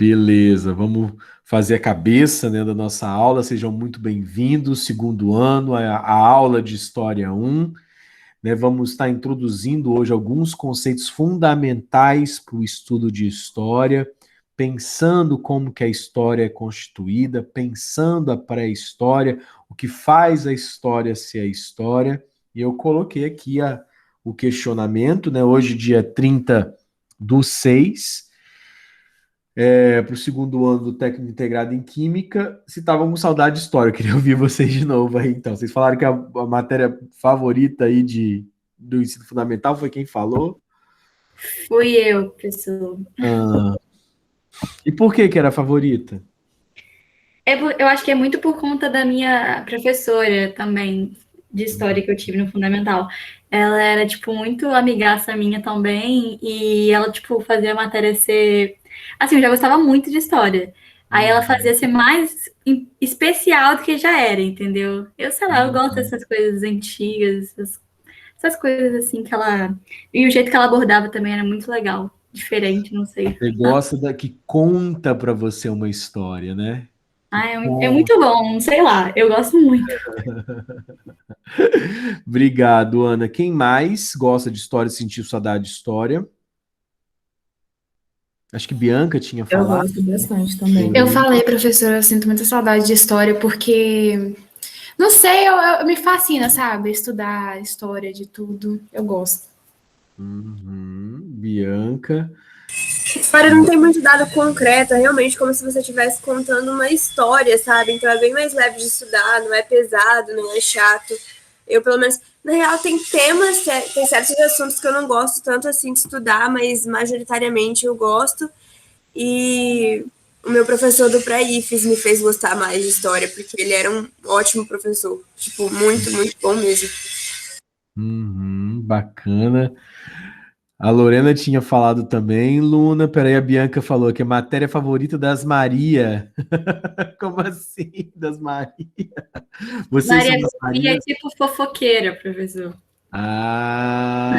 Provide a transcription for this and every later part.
Beleza, vamos fazer a cabeça, né, da nossa aula. Sejam muito bem-vindos, segundo ano, a aula de História 1. Né, vamos estar introduzindo hoje alguns conceitos fundamentais para o estudo de história, pensando como que a história é constituída, pensando a pré-história, o que faz a história ser a história. E eu coloquei aqui o questionamento, né, hoje, dia 30/6, para o segundo ano do técnico integrado em Química, se estavam com saudade de história. Eu queria ouvir vocês de novo aí, então. Vocês falaram que a matéria favorita aí do ensino fundamental foi quem falou? Fui eu, professor. Ah, e por que era a favorita? Eu acho que é muito por conta da minha professora também, de história que eu tive no Fundamental. Ela era, tipo, muito amigaça minha também, e ela, tipo, fazia a matéria ser... Assim, eu já gostava muito de história. Aí ela Uhum, fazia ser mais especial do que já era, entendeu? Eu sei lá, eu gosto uhum. dessas coisas antigas, essas coisas assim que ela... E o jeito que ela abordava também era muito legal, diferente, não sei. Você gosta da que conta para você uma história, né? Que Ah, é conta. muito bom, sei lá, eu gosto muito. Obrigado, Ana. Quem mais gosta de história e sentiu saudade de história? Acho que Bianca tinha Eu falado. gosto bastante também. Eu Beleza. falei, professora, eu sinto muita saudade de história porque, não sei, me fascina, sabe? Estudar história de tudo. Eu gosto. Uhum, Bianca. História não tem muito dado concreto, é realmente como se você estivesse contando uma história, sabe? Então é bem mais leve de estudar, não é pesado, não é chato. Eu, pelo menos, na real, tem temas, tem certos assuntos que eu não gosto tanto assim de estudar, mas majoritariamente eu gosto. E o meu professor do pré-IFES me fez gostar mais de história, porque ele era um ótimo professor. Tipo, muito, muito bom mesmo. Bacana. A Lorena tinha falado também, Luna. Peraí, a Bianca falou que é matéria favorita das Maria. Como assim, das Maria? Vocês Maria são das Sofia é Marias? tipo fofoqueira, professor. Ah,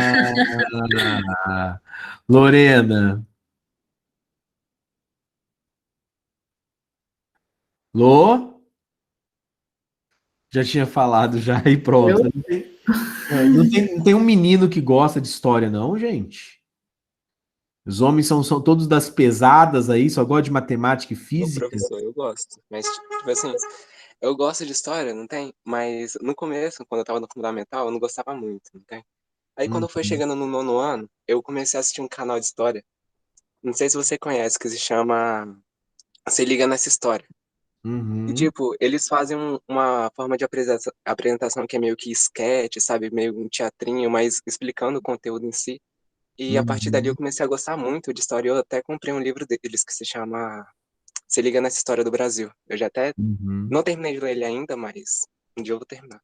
Lorena. Lô? Já tinha falado já e pronto. Eu? Não tem um menino que gosta de história, não, gente? Os homens são todos das pesadas aí, só gostam de matemática e Ô, física. professor, eu gosto. Mas, tipo assim, eu gosto de história, não tem? Mas no começo, quando eu tava no fundamental, eu não gostava muito, não tem? Aí quando eu fui Uhum, chegando no nono ano, eu comecei a assistir um canal de história. Não sei se você conhece, que se chama Se Liga Nessa História. E, uhum, tipo, eles fazem uma forma de apresentação que é meio que sketch, sabe? Meio um teatrinho, mas explicando o conteúdo em si. E a partir dali eu uhum, comecei a gostar muito de história. Eu até comprei um livro deles que se chama Se Liga Nessa História do Brasil. Eu já até uhum. não terminei de ler ele ainda, mas um dia eu vou terminar.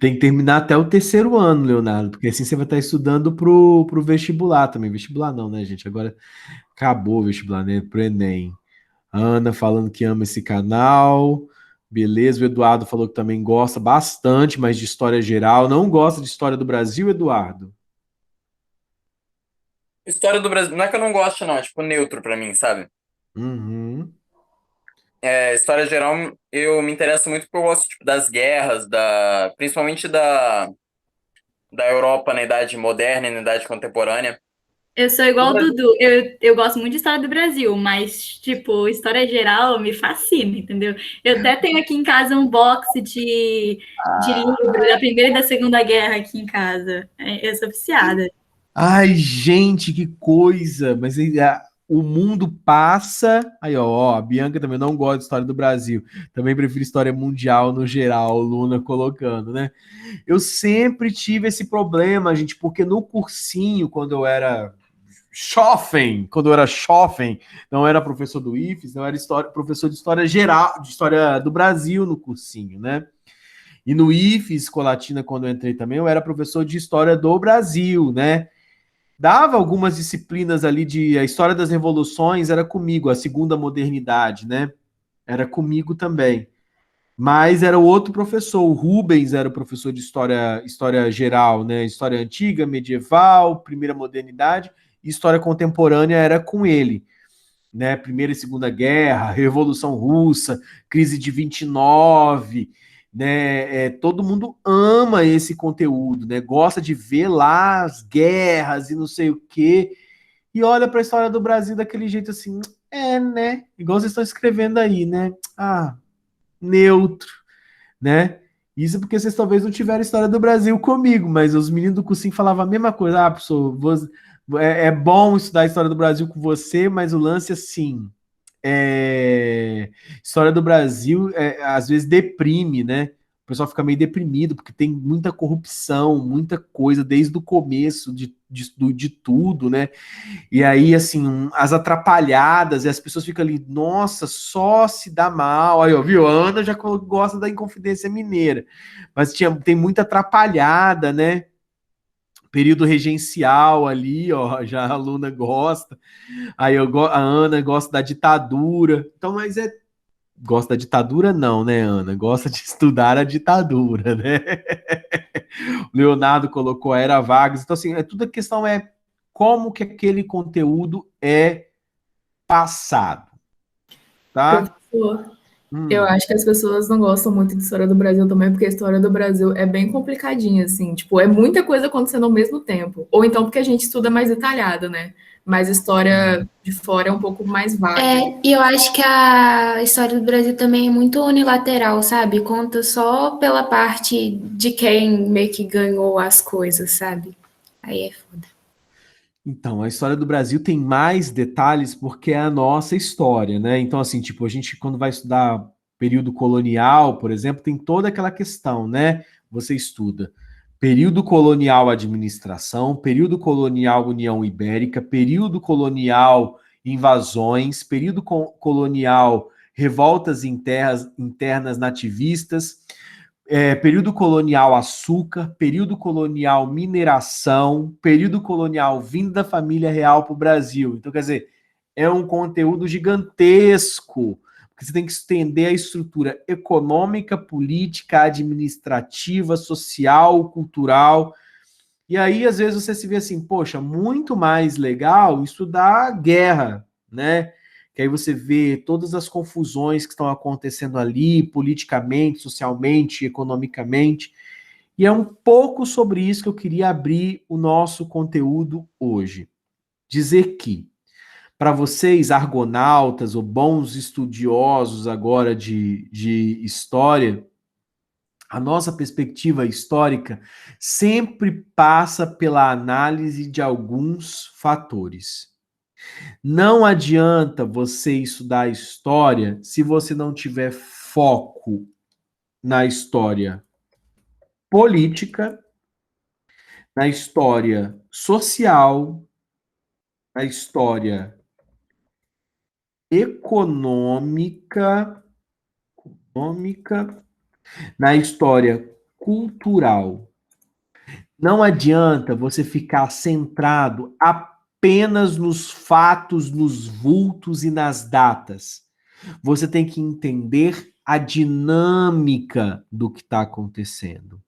Tem que terminar até o terceiro ano, Leonardo, porque assim você vai estar estudando pro vestibular também. Vestibular não, né, gente? Agora acabou o vestibular, né? Pro Enem. Ana falando que ama esse canal. Beleza, o Eduardo falou que também gosta bastante, mas de história geral. Não gosta de história do Brasil, Eduardo? História do Brasil. Não é que eu não gosto, não. É tipo neutro pra mim, sabe? Uhum, História geral, eu me interesso muito porque eu gosto tipo, das guerras, principalmente da Europa na Idade Moderna e na Idade Contemporânea. Eu sou igual o Dudu, eu gosto muito de história do Brasil, mas, tipo, história geral me fascina, entendeu? Eu até tenho aqui em casa um box de livro da Primeira e da Segunda Guerra aqui em casa. Eu sou viciada. ai, gente, que coisa! Mas o mundo passa. Aí, ó, a Bianca também não gosta de história do Brasil. Também prefiro história mundial no geral, Luna colocando, né? Eu sempre tive esse problema, gente, porque no cursinho, quando eu era jovem, não era professor do IFES, não era professor de história geral, de história do Brasil no cursinho, né? E no IFES, Colatina, quando eu entrei também, eu era professor de história do Brasil, né? Dava algumas disciplinas ali de a história das revoluções, era comigo, a segunda modernidade, né? Era comigo também. Mas era o outro professor, o Rubens era o professor de história geral, né? História antiga, medieval, primeira modernidade, história contemporânea era com ele, né? Primeira e Segunda Guerra, Revolução Russa, crise de 29, né? Todo mundo ama esse conteúdo, né? Gosta de ver lá as guerras e não sei o quê, e olha para a história do Brasil daquele jeito assim, né? Igual vocês estão escrevendo aí, né? Neutro, né? Isso porque vocês talvez não tiveram história do Brasil comigo, mas os meninos do cursinho falavam a mesma coisa. Professor, é bom estudar a história do Brasil com você, mas o lance, assim, história do Brasil, às vezes deprime, né? O pessoal fica meio deprimido, porque tem muita corrupção, muita coisa desde o começo de tudo, né? E aí, assim, as atrapalhadas, e as pessoas ficam ali, nossa, só se dá mal. Aí, ó, viu? A Ana já gosta da Inconfidência Mineira, mas tem muita atrapalhada, né? Período regencial ali, ó, já a aluna gosta. Aí a Ana gosta da ditadura. Então, mas gosta da ditadura não, né, Ana? Gosta de estudar a ditadura, né? O Leonardo colocou a Era Vargas. Então, assim, tudo a questão é como que aquele conteúdo é passado, tá? Professor, eu acho que as pessoas não gostam muito de história do Brasil também, porque a história do Brasil é bem complicadinha, assim, tipo, é muita coisa acontecendo ao mesmo tempo. Ou então porque a gente estuda mais detalhado, né? Mas a história de fora é um pouco mais vaga. E eu acho que a história do Brasil também é muito unilateral, sabe? Conta só pela parte de quem meio que ganhou as coisas, sabe? Aí é foda. Então, a história do Brasil tem mais detalhes porque é a nossa história, né? Então, assim, tipo, a gente, quando vai estudar período colonial, por exemplo, tem toda aquela questão, né? Você estuda período colonial administração, período colonial União Ibérica, período colonial invasões, período colonial revoltas internas nativistas, período colonial açúcar, período colonial mineração, período colonial vindo da família real para o Brasil. Então, quer dizer, é um conteúdo gigantesco, porque você tem que estender a estrutura econômica, política, administrativa, social, cultural. E aí, às vezes, você se vê assim, poxa, muito mais legal estudar guerra, né? Que aí você vê todas as confusões que estão acontecendo ali, politicamente, socialmente, economicamente. E é um pouco sobre isso que eu queria abrir o nosso conteúdo hoje. Dizer que, para vocês, argonautas ou bons estudiosos agora de história, a nossa perspectiva histórica sempre passa pela análise de alguns fatores. Não adianta você estudar história se você não tiver foco na história política, na história social, na história econômica, na história cultural. Não adianta você ficar centrado apenas nos fatos, nos vultos e nas datas. Você tem que entender a dinâmica do que está acontecendo.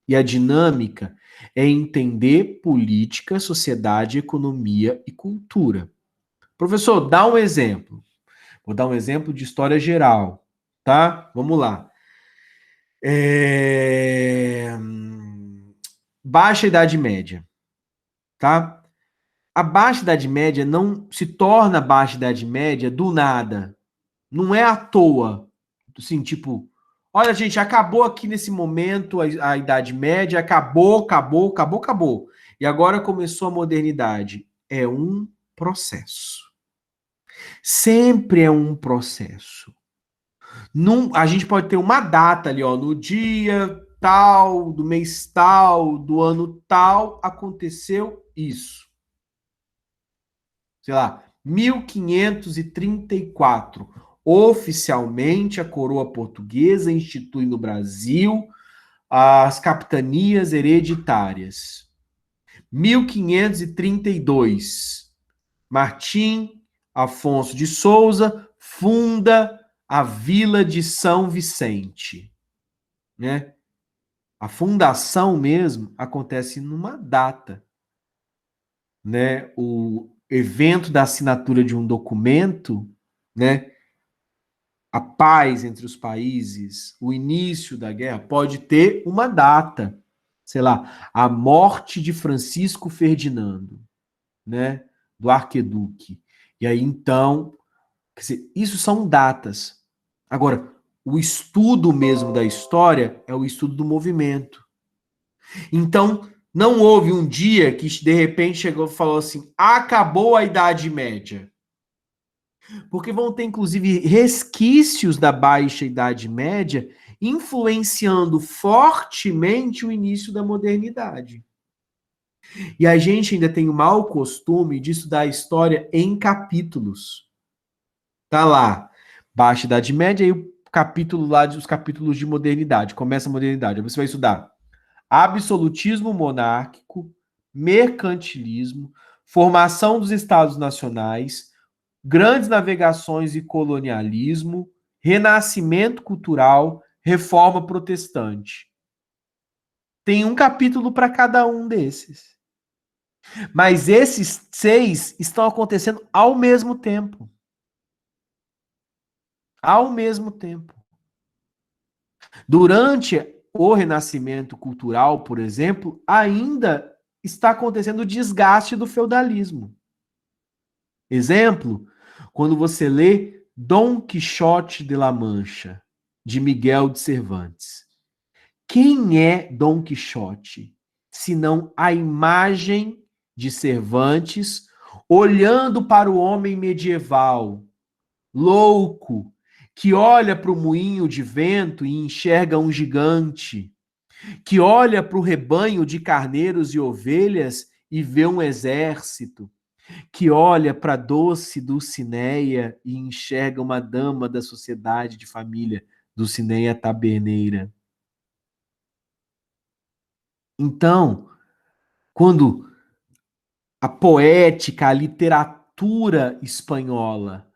E a dinâmica é entender política, sociedade, economia e cultura. Professor, dá um exemplo. Vou dar um exemplo de história geral, tá? Vamos lá. Baixa Idade Média, tá? A Baixa Idade Média não se torna Baixa Idade Média do nada. Não é à toa. Assim, tipo, olha, gente, acabou aqui nesse momento a Idade Média, acabou. E agora começou a modernidade. É um processo. Sempre é um processo. A gente pode ter uma data ali, ó, no dia tal, do mês tal, do ano tal, aconteceu isso. Sei lá, 1534. Oficialmente, a coroa portuguesa institui no Brasil as capitanias hereditárias. 1532. Martim Afonso de Souza funda a Vila de São Vicente, né? A fundação mesmo acontece numa data. né, o evento da assinatura de um documento, né, a paz entre os países, o início da guerra, pode ter uma data, sei lá, a morte de Francisco Ferdinando, né, do arquiduque. E aí, então, quer dizer, isso são datas. Agora, o estudo mesmo da história é o estudo do movimento. Então, não houve um dia que de repente chegou e falou assim: acabou a Idade Média. Porque vão ter, inclusive, resquícios da Baixa Idade Média influenciando fortemente o início da modernidade. E a gente ainda tem o mau costume de estudar a história em capítulos. Tá lá, Baixa Idade Média e o capítulo lá, os capítulos de modernidade. Começa a modernidade. Aí você vai estudar absolutismo monárquico, mercantilismo, formação dos estados nacionais, grandes navegações e colonialismo, renascimento cultural, reforma protestante. Tem um capítulo para cada um desses. Mas esses 6 estão acontecendo ao mesmo tempo. Ao mesmo tempo. Durante o renascimento cultural, por exemplo, ainda está acontecendo o desgaste do feudalismo. Exemplo, quando você lê Dom Quixote de la Mancha, de Miguel de Cervantes. Quem é Dom Quixote? Senão a imagem de Cervantes olhando para o homem medieval, louco, que olha para o moinho de vento e enxerga um gigante, que olha para o rebanho de carneiros e ovelhas e vê um exército, que olha para a doce Dulcineia e enxerga uma dama da sociedade de família, Dulcineia Taberneira. Então, quando a poética, a literatura espanhola,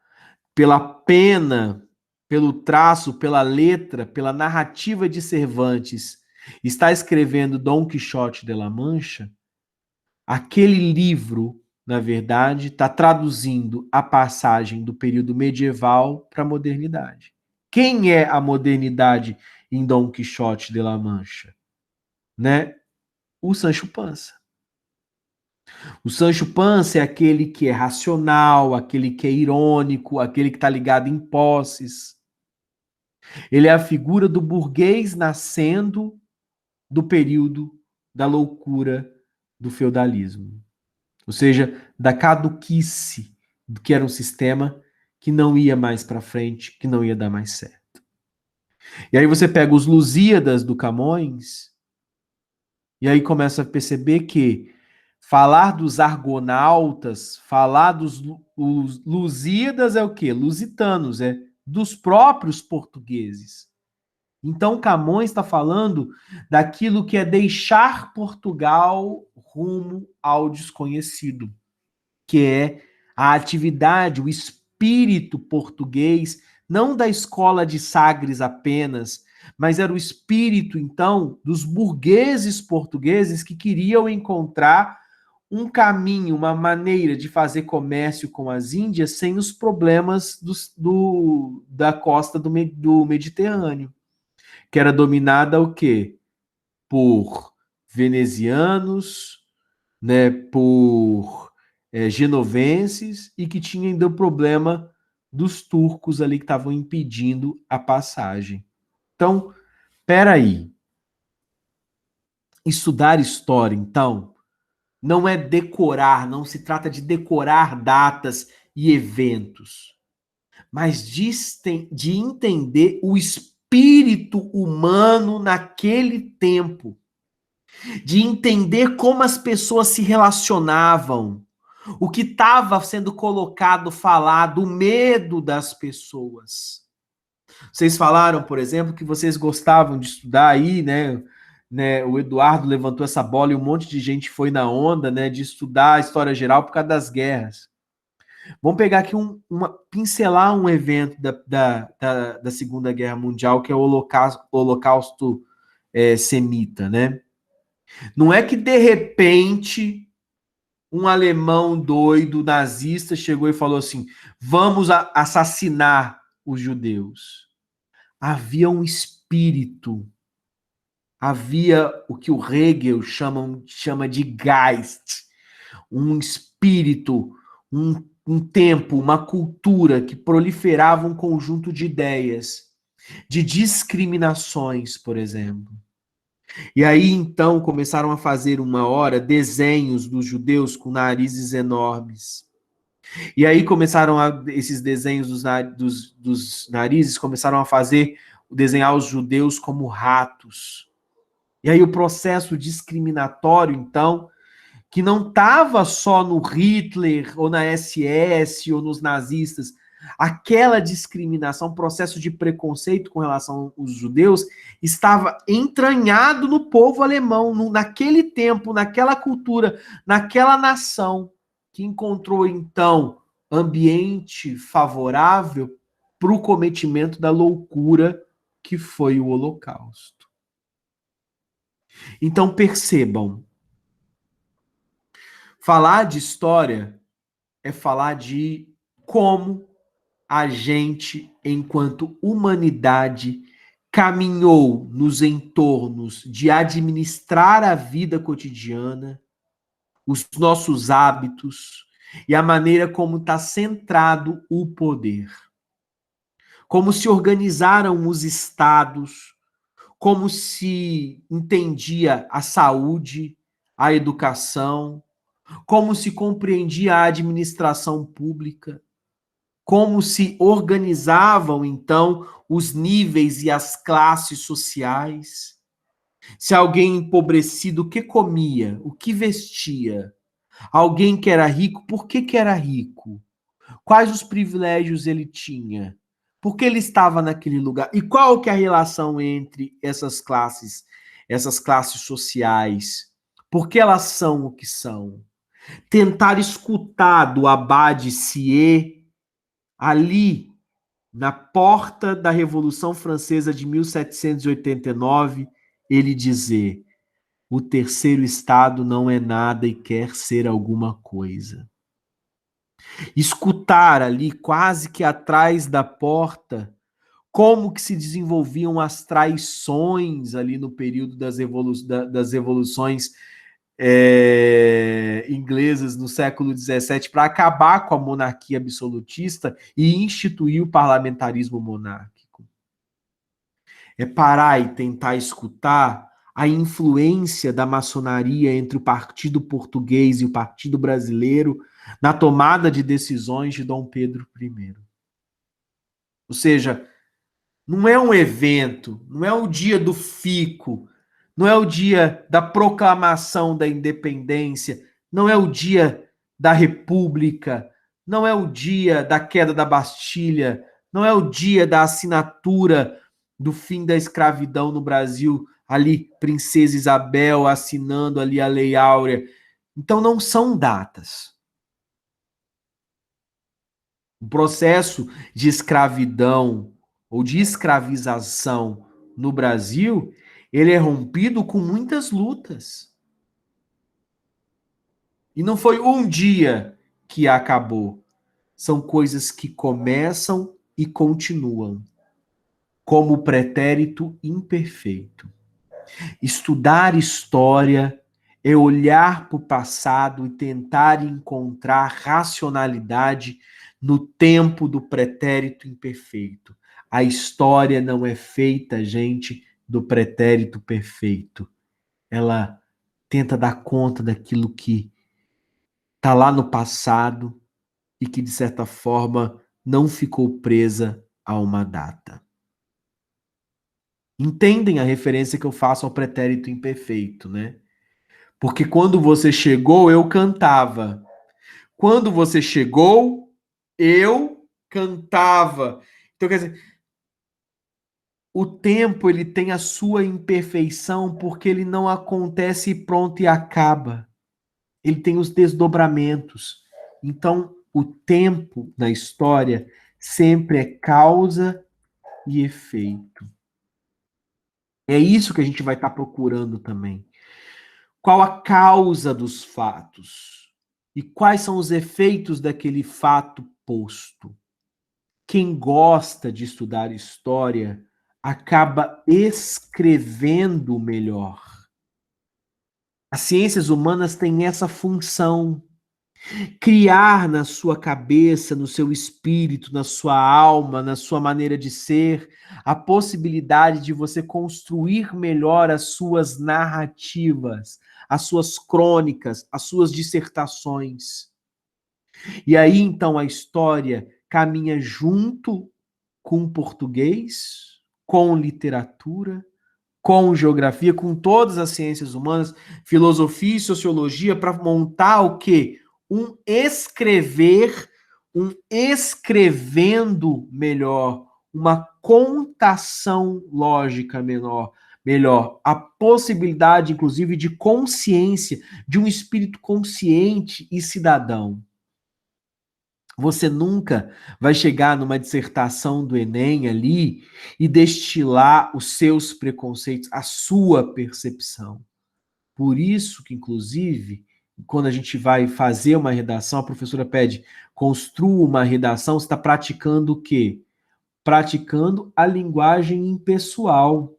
pela pena, pelo traço, pela letra, pela narrativa de Cervantes, está escrevendo Dom Quixote de la Mancha, aquele livro, na verdade, está traduzindo a passagem do período medieval para a modernidade. Quem é a modernidade em Dom Quixote de la Mancha? Né? O Sancho Panza. O Sancho Panza é aquele que é racional, aquele que é irônico, aquele que está ligado em posses. Ele é a figura do burguês nascendo do período da loucura do feudalismo. Ou seja, da caduquice, que era um sistema que não ia mais para frente, que não ia dar mais certo. E aí você pega os Lusíadas do Camões, e aí começa a perceber que falar dos argonautas, falar dos Lusíadas é o quê? Lusitanos, é dos próprios portugueses. Então Camões está falando daquilo que é deixar Portugal rumo ao desconhecido, que é a atividade, o espírito português, não da escola de Sagres apenas, mas era o espírito, então, dos burgueses portugueses que queriam encontrar um caminho, uma maneira de fazer comércio com as Índias sem os problemas da costa do Mediterrâneo, que era dominada o quê? Por venezianos, né, por genovenses, e que tinha ainda o problema dos turcos ali que estavam impedindo a passagem. Então, peraí. Estudar história, então, não é decorar, não se trata de decorar datas e eventos, mas de entender o espírito humano naquele tempo, de entender como as pessoas se relacionavam, o que estava sendo colocado, falado, o medo das pessoas. Vocês falaram, por exemplo, que vocês gostavam de estudar aí, né? O Eduardo levantou essa bola e um monte de gente foi na onda, né? De estudar a história geral por causa das guerras. Vamos pegar aqui pincelar um evento da Segunda Guerra Mundial, que é o Holocausto Semita, né? Não é que, de repente, um alemão doido, nazista, chegou e falou assim: vamos assassinar os judeus. Havia um espírito, havia o que o Hegel chama de Geist, um espírito, um tempo, uma cultura que proliferava um conjunto de ideias, de discriminações, por exemplo. E aí, então, começaram a fazer uma hora desenhos dos judeus com narizes enormes. E aí esses desenhos dos narizes começaram a desenhar os judeus como ratos. E aí o processo discriminatório, então, que não estava só no Hitler, ou na SS, ou nos nazistas, aquela discriminação, processo de preconceito com relação aos judeus, estava entranhado no povo alemão, naquele tempo, naquela cultura, naquela nação, que encontrou, então, ambiente favorável para o cometimento da loucura que foi o Holocausto. Então, percebam, falar de história é falar de como a gente, enquanto humanidade, caminhou nos entornos de administrar a vida cotidiana, os nossos hábitos e a maneira como está centrado o poder. Como se organizaram os estados, como se entendia a saúde, a educação, como se compreendia a administração pública, como se organizavam, então, os níveis e as classes sociais. Se alguém empobrecido, o que comia? O que vestia? Alguém que era rico, por que era rico? Quais os privilégios ele tinha? Por que ele estava naquele lugar? E qual que é a relação entre essas classes sociais? Por que elas são o que são? Tentar escutar do Abade Sieyès, ali, na porta da Revolução Francesa de 1789, ele dizer: o terceiro estado não é nada e quer ser alguma coisa. Escutar ali, quase que atrás da porta, como que se desenvolviam as traições ali no período das revoluções inglesas no século XVII para acabar com a monarquia absolutista e instituir o parlamentarismo monárquico. É parar e tentar escutar a influência da maçonaria entre o Partido Português e o Partido Brasileiro na tomada de decisões de Dom Pedro I. Ou seja, não é um evento, não é o dia do fico, não é o dia da proclamação da independência, não é o dia da República, não é o dia da queda da Bastilha, não é o dia da assinatura do fim da escravidão no Brasil, ali, Princesa Isabel assinando ali a Lei Áurea. Então não são datas. O processo de escravidão ou de escravização no Brasil, ele é rompido com muitas lutas. E não foi um dia que acabou. São coisas que começam e continuam, como o pretérito imperfeito. Estudar história é olhar para o passado e tentar encontrar racionalidade no tempo do pretérito imperfeito. A história não é feita, gente, do pretérito perfeito. Ela tenta dar conta daquilo que está lá no passado e que, de certa forma, não ficou presa a uma data. Entendem a referência que eu faço ao pretérito imperfeito, né? Porque quando você chegou, eu cantava. Quando você chegou, eu cantava. Então, quer dizer, o tempo ele tem a sua imperfeição porque ele não acontece pronto e acaba. Ele tem os desdobramentos. Então, o tempo na história sempre é causa e efeito. É isso que a gente vai estar procurando também. Qual a causa dos fatos? e quais são os efeitos daquele fato posto. Quem gosta de estudar história acaba escrevendo melhor. As ciências humanas têm essa função. Criar na sua cabeça, no seu espírito, na sua alma, na sua maneira de ser, a possibilidade de você construir melhor as suas narrativas, as suas crônicas, as suas dissertações. E aí, então, a história caminha junto com o português, com literatura, com geografia, com todas as ciências humanas, filosofia e sociologia, para montar o quê? Um escrevendo melhor, uma contação lógica melhor, a possibilidade, inclusive, de consciência, de um espírito consciente e cidadão. Você nunca vai chegar numa dissertação do Enem ali e destilar os seus preconceitos, a sua percepção. Por isso que, inclusive, quando a gente vai fazer uma redação, a professora pede, construa uma redação, você está praticando o quê? Praticando a linguagem impessoal.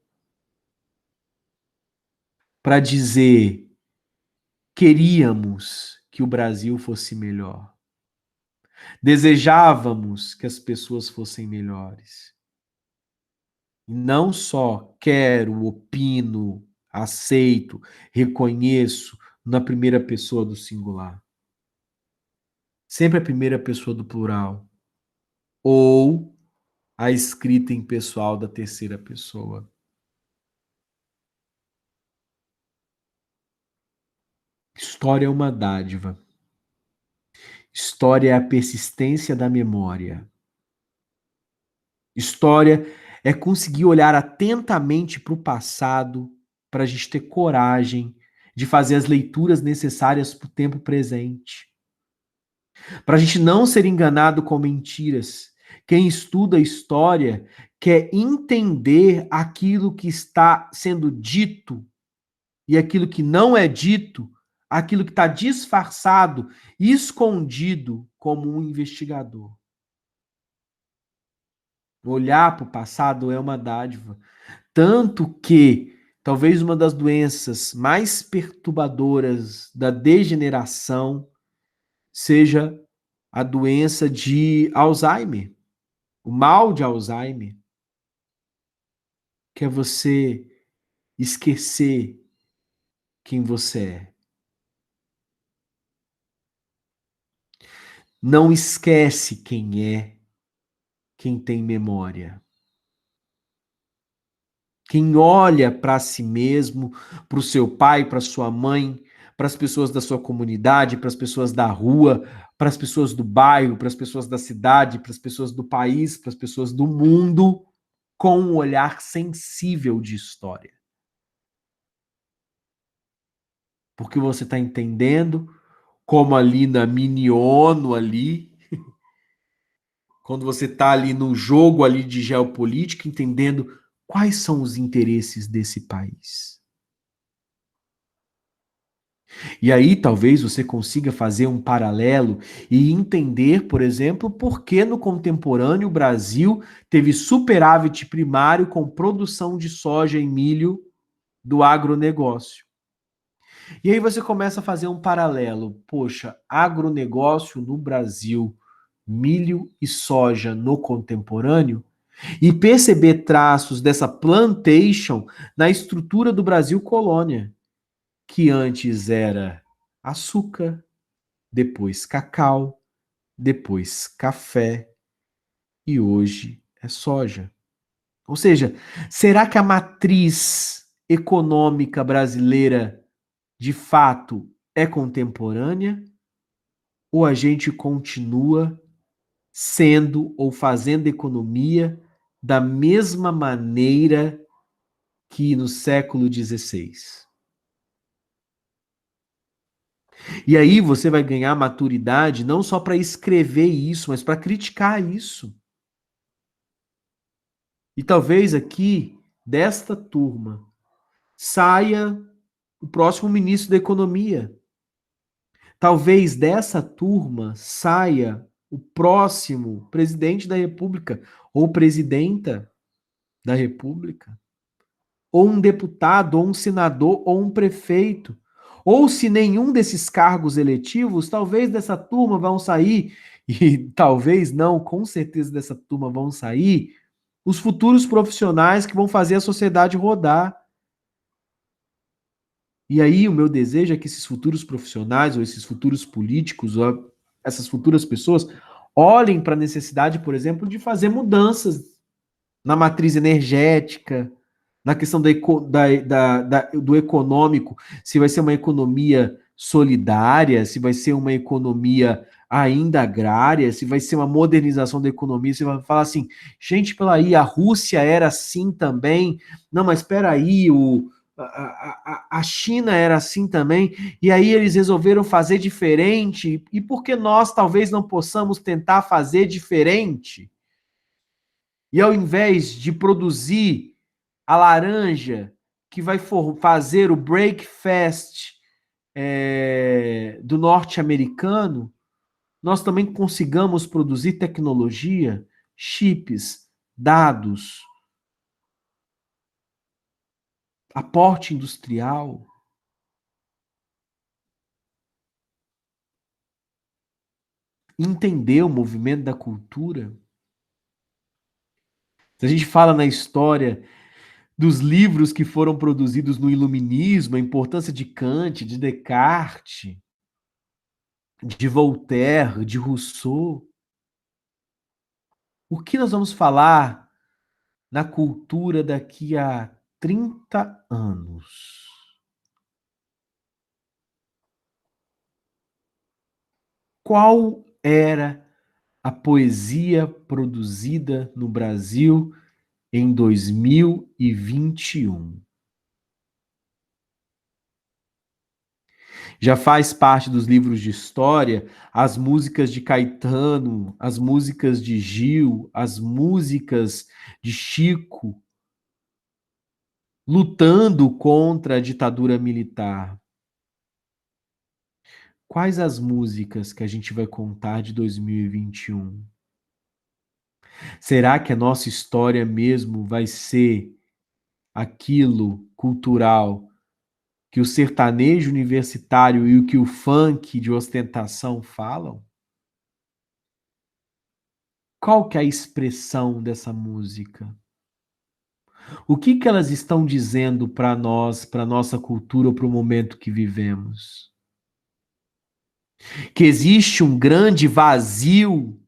Para dizer, queríamos que o Brasil fosse melhor. Desejávamos que as pessoas fossem melhores. Não só quero, opino, aceito, reconheço na primeira pessoa do singular. Sempre a primeira pessoa do plural. Ou a escrita impessoal da terceira pessoa. História é uma dádiva. História é a persistência da memória. História é conseguir olhar atentamente para o passado, para a gente ter coragem de fazer as leituras necessárias para o tempo presente. Para a gente não ser enganado com mentiras. Quem estuda a história quer entender aquilo que está sendo dito e aquilo que não é dito, aquilo que está disfarçado, escondido como um investigador. Olhar para o passado é uma dádiva. Tanto que talvez uma das doenças mais perturbadoras da degeneração seja a doença de Alzheimer. O mal de Alzheimer, que é você esquecer quem você é. Não esquece quem é quem tem memória. Quem olha para si mesmo, para o seu pai, para sua mãe, para as pessoas da sua comunidade, para as pessoas da rua, para as pessoas do bairro, para as pessoas da cidade, para as pessoas do país, para as pessoas do mundo, com um olhar sensível de história. Porque você está entendendo como ali na mini-ONU ali, quando você está ali no jogo ali de geopolítica, entendendo quais são os interesses desse país. E aí talvez você consiga fazer um paralelo e entender, por exemplo, por que no contemporâneo o Brasil teve superávit primário com produção de soja e milho do agronegócio. E aí você começa a fazer um paralelo. Poxa, agronegócio no Brasil, milho e soja no contemporâneo, e perceber traços dessa plantation na estrutura do Brasil colônia, que antes era açúcar, depois cacau, depois café e hoje é soja. Ou seja, será que a matriz econômica brasileira de fato é contemporânea? Ou a gente continua sendo ou fazendo economia da mesma maneira que no século XVI? E aí você vai ganhar maturidade não só para escrever isso, mas para criticar isso. E talvez aqui, desta turma, saia o próximo ministro da Economia. Talvez dessa turma saia o próximo presidente da República ou presidenta da República, ou um deputado, ou um senador, ou um prefeito. Ou se nenhum desses cargos eletivos, talvez dessa turma vão sair, e talvez não, com certeza dessa turma vão sair, os futuros profissionais que vão fazer a sociedade rodar. E aí o meu desejo é que esses futuros profissionais, ou esses futuros políticos, ou essas futuras pessoas, olhem para a necessidade, por exemplo, de fazer mudanças na matriz energética, na questão do econômico, se vai ser uma economia solidária, se vai ser uma economia ainda agrária, se vai ser uma modernização da economia, você vai falar assim, gente, pela aí, a Rússia era assim também, não, mas espera aí, a China era assim também, e aí eles resolveram fazer diferente, e por que nós talvez não possamos tentar fazer diferente? E ao invés de produzir a laranja que vai fazer o breakfast do norte-americano, nós também consigamos produzir tecnologia, chips, dados, aporte industrial. Entender o movimento da cultura. Se a gente fala na história dos livros que foram produzidos no Iluminismo, a importância de Kant, de Descartes, de Voltaire, de Rousseau, o que nós vamos falar na cultura daqui a 30 anos? Qual era a poesia produzida no Brasil em 2021? Já faz parte dos livros de história as músicas de Caetano, as músicas de Gil, as músicas de Chico, lutando contra a ditadura militar. Quais as músicas que a gente vai contar de 2021? Será que a nossa história mesmo vai ser aquilo cultural que o sertanejo universitário e o que o funk de ostentação falam? Qual que é a expressão dessa música? O que elas estão dizendo para nós, para nossa cultura ou para o momento que vivemos? Que existe um grande vazio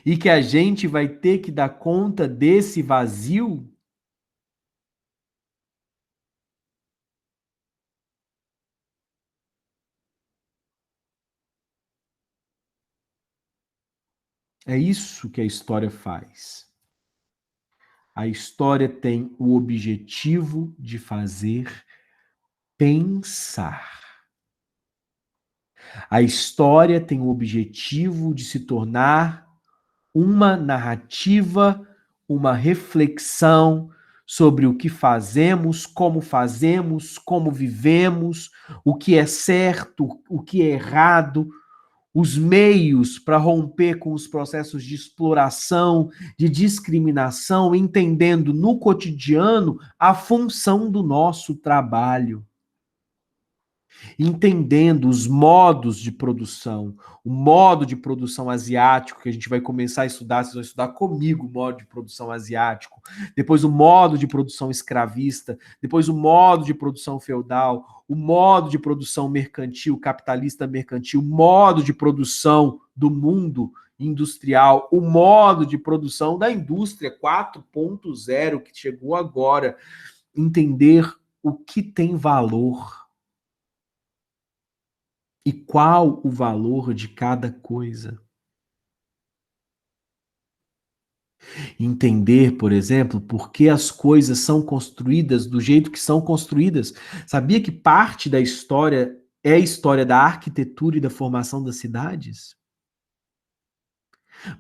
e que a gente vai ter que dar conta desse vazio? É isso que a história faz. A história tem o objetivo de fazer pensar. A história tem o objetivo de se tornar uma narrativa, uma reflexão sobre o que fazemos, como vivemos, o que é certo, o que é errado, os meios para romper com os processos de exploração, de discriminação, entendendo no cotidiano a função do nosso trabalho. Entendendo os modos de produção, o modo de produção asiático, que a gente vai começar a estudar, vocês vão estudar comigo o modo de produção asiático, depois o modo de produção escravista, depois o modo de produção feudal, o modo de produção mercantil, capitalista mercantil, o modo de produção do mundo industrial, o modo de produção da indústria 4.0 que chegou agora. Entender o que tem valor e qual o valor de cada coisa. Entender, por exemplo, por que as coisas são construídas do jeito que são construídas. Sabia que parte da história é a história da arquitetura e da formação das cidades?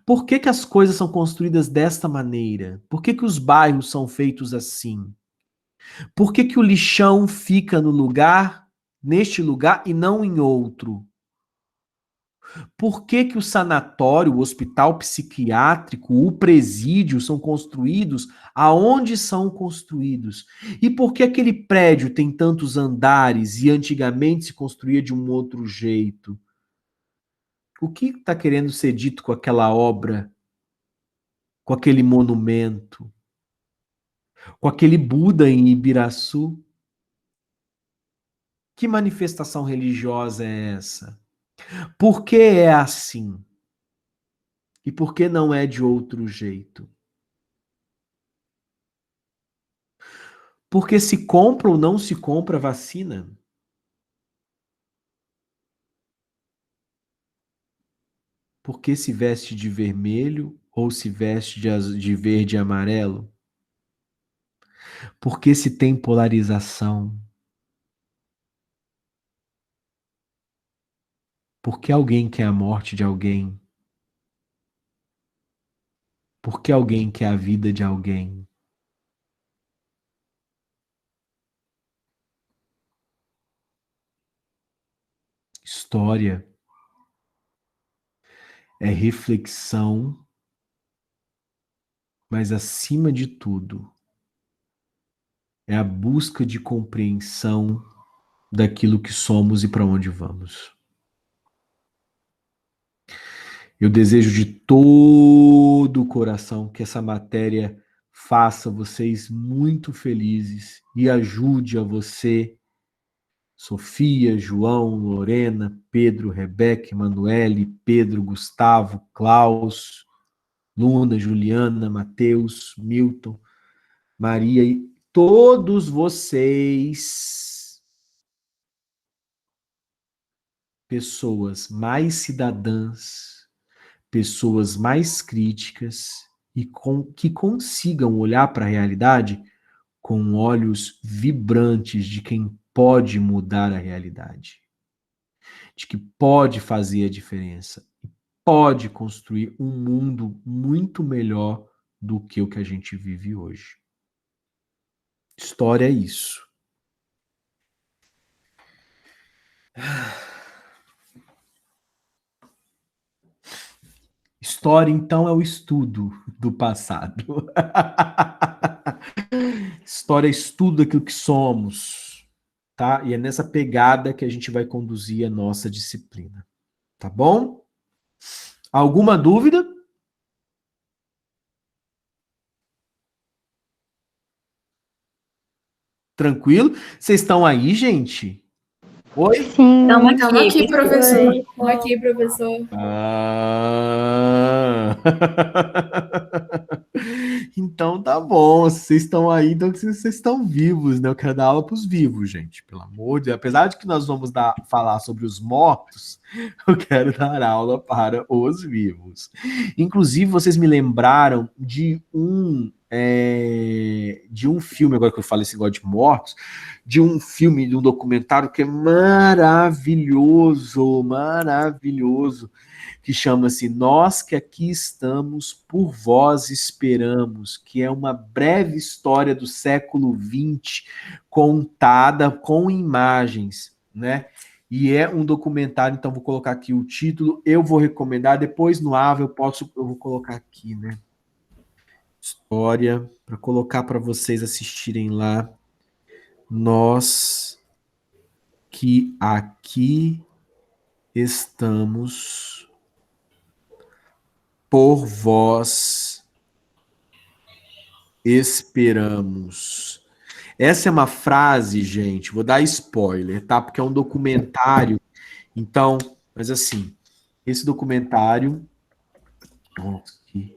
Por que as coisas são construídas desta maneira? Por que os bairros são feitos assim? Por que que o lixão fica no lugar, neste lugar e não em outro? Por que que o sanatório, o hospital psiquiátrico, o presídio são construídos aonde são construídos? E por que aquele prédio tem tantos andares e antigamente se construía de um outro jeito? O que está querendo ser dito com aquela obra, com aquele monumento, com aquele Buda em Ibiraçu? Que manifestação religiosa é essa? Por que é assim? E por que não é de outro jeito? Porque se compra ou não se compra vacina? Por que se veste de vermelho ou se veste de verde e amarelo? Por que se tem polarização? Por que alguém quer a morte de alguém? Por que alguém quer a vida de alguém? História é reflexão, mas acima de tudo, é a busca de compreensão daquilo que somos e para onde vamos. Eu desejo de todo o coração que essa matéria faça vocês muito felizes e ajude a você, Sofia, João, Lorena, Pedro, Rebeca, Emanuele, Pedro, Gustavo, Klaus, Luna, Juliana, Mateus, Milton, Maria e todos vocês, pessoas mais cidadãs, pessoas mais críticas e que consigam olhar para a realidade com olhos vibrantes de quem pode mudar a realidade, de que pode fazer a diferença, pode construir um mundo muito melhor do que o que a gente vive hoje. História é isso. História, então, é o estudo do passado. História é estudo daquilo que somos, tá? E é nessa pegada que a gente vai conduzir a nossa disciplina, tá bom? Alguma dúvida? Tranquilo? Vocês estão aí, gente? Oi? Sim, Estamos aqui, professor. Estamos aqui, professor. Ah. Então tá bom, vocês estão aí, então vocês estão vivos, né? Eu quero dar aula para os vivos, gente, pelo amor de Deus. Apesar de que nós vamos falar sobre os mortos, eu quero dar aula para os vivos. Inclusive, vocês me lembraram de um filme, agora que eu falo esse negócio de mortos, de um filme, de um documentário que é maravilhoso, maravilhoso, que chama-se Nós que Aqui Estamos, por Vós Esperamos, que é uma breve história do século XX, contada com imagens, né? E é um documentário, então vou colocar aqui o título, eu vou recomendar, depois no AVA eu vou colocar aqui, né? História, para colocar para vocês assistirem lá. Nós que aqui estamos, por vós esperamos. Essa é uma frase, gente, vou dar spoiler, tá? Porque é um documentário. Então, mas assim, esse documentário, nós que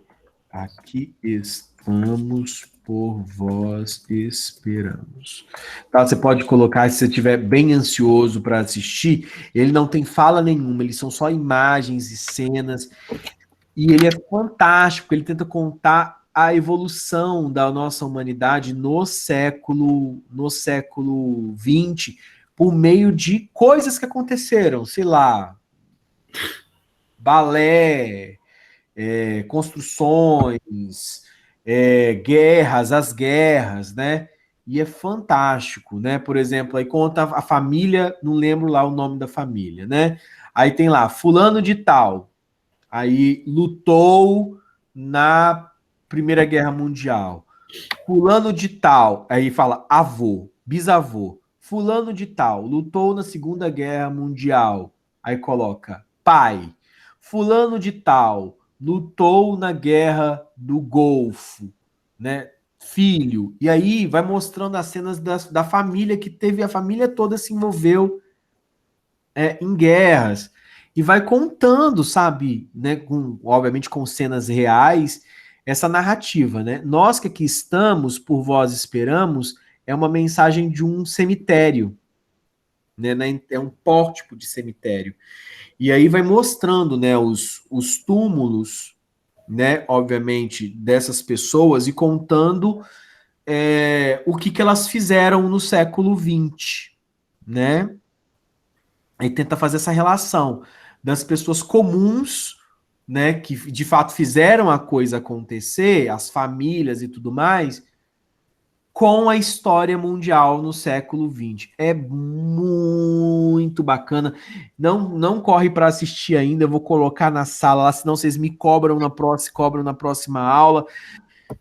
aqui estamos, por vós esperamos. Tá, você pode colocar, se você estiver bem ansioso para assistir, ele não tem fala nenhuma, eles são só imagens e cenas, e ele é fantástico, ele tenta contar a evolução da nossa humanidade no século XX, por meio de coisas que aconteceram, sei lá, balé, construções, as guerras, né? e é fantástico, né? Por exemplo, aí conta a família, não lembro lá o nome da família, né? Aí tem lá, fulano de tal, aí lutou na Primeira Guerra Mundial. Fulano de tal, aí fala avô, bisavô. Fulano de tal, lutou na Segunda Guerra Mundial. Aí coloca pai. Fulano de tal, lutou na Guerra do Golfo, né? Filho. E aí vai mostrando as cenas da família que teve, a família toda se envolveu em guerras. E vai contando, sabe, né, obviamente com cenas reais, essa narrativa, né? Nós que aqui estamos, por vós esperamos, é uma mensagem de um cemitério, né? É um pórtico de cemitério. E aí vai mostrando, né, os túmulos, né, obviamente, dessas pessoas e contando o que elas fizeram no século XX, né? Aí tenta fazer essa relação das pessoas comuns, né, que de fato fizeram a coisa acontecer, as famílias e tudo mais, com a história mundial no século XX. É muito bacana. Não corre para assistir ainda, eu vou colocar na sala lá, senão vocês me cobram na próxima aula.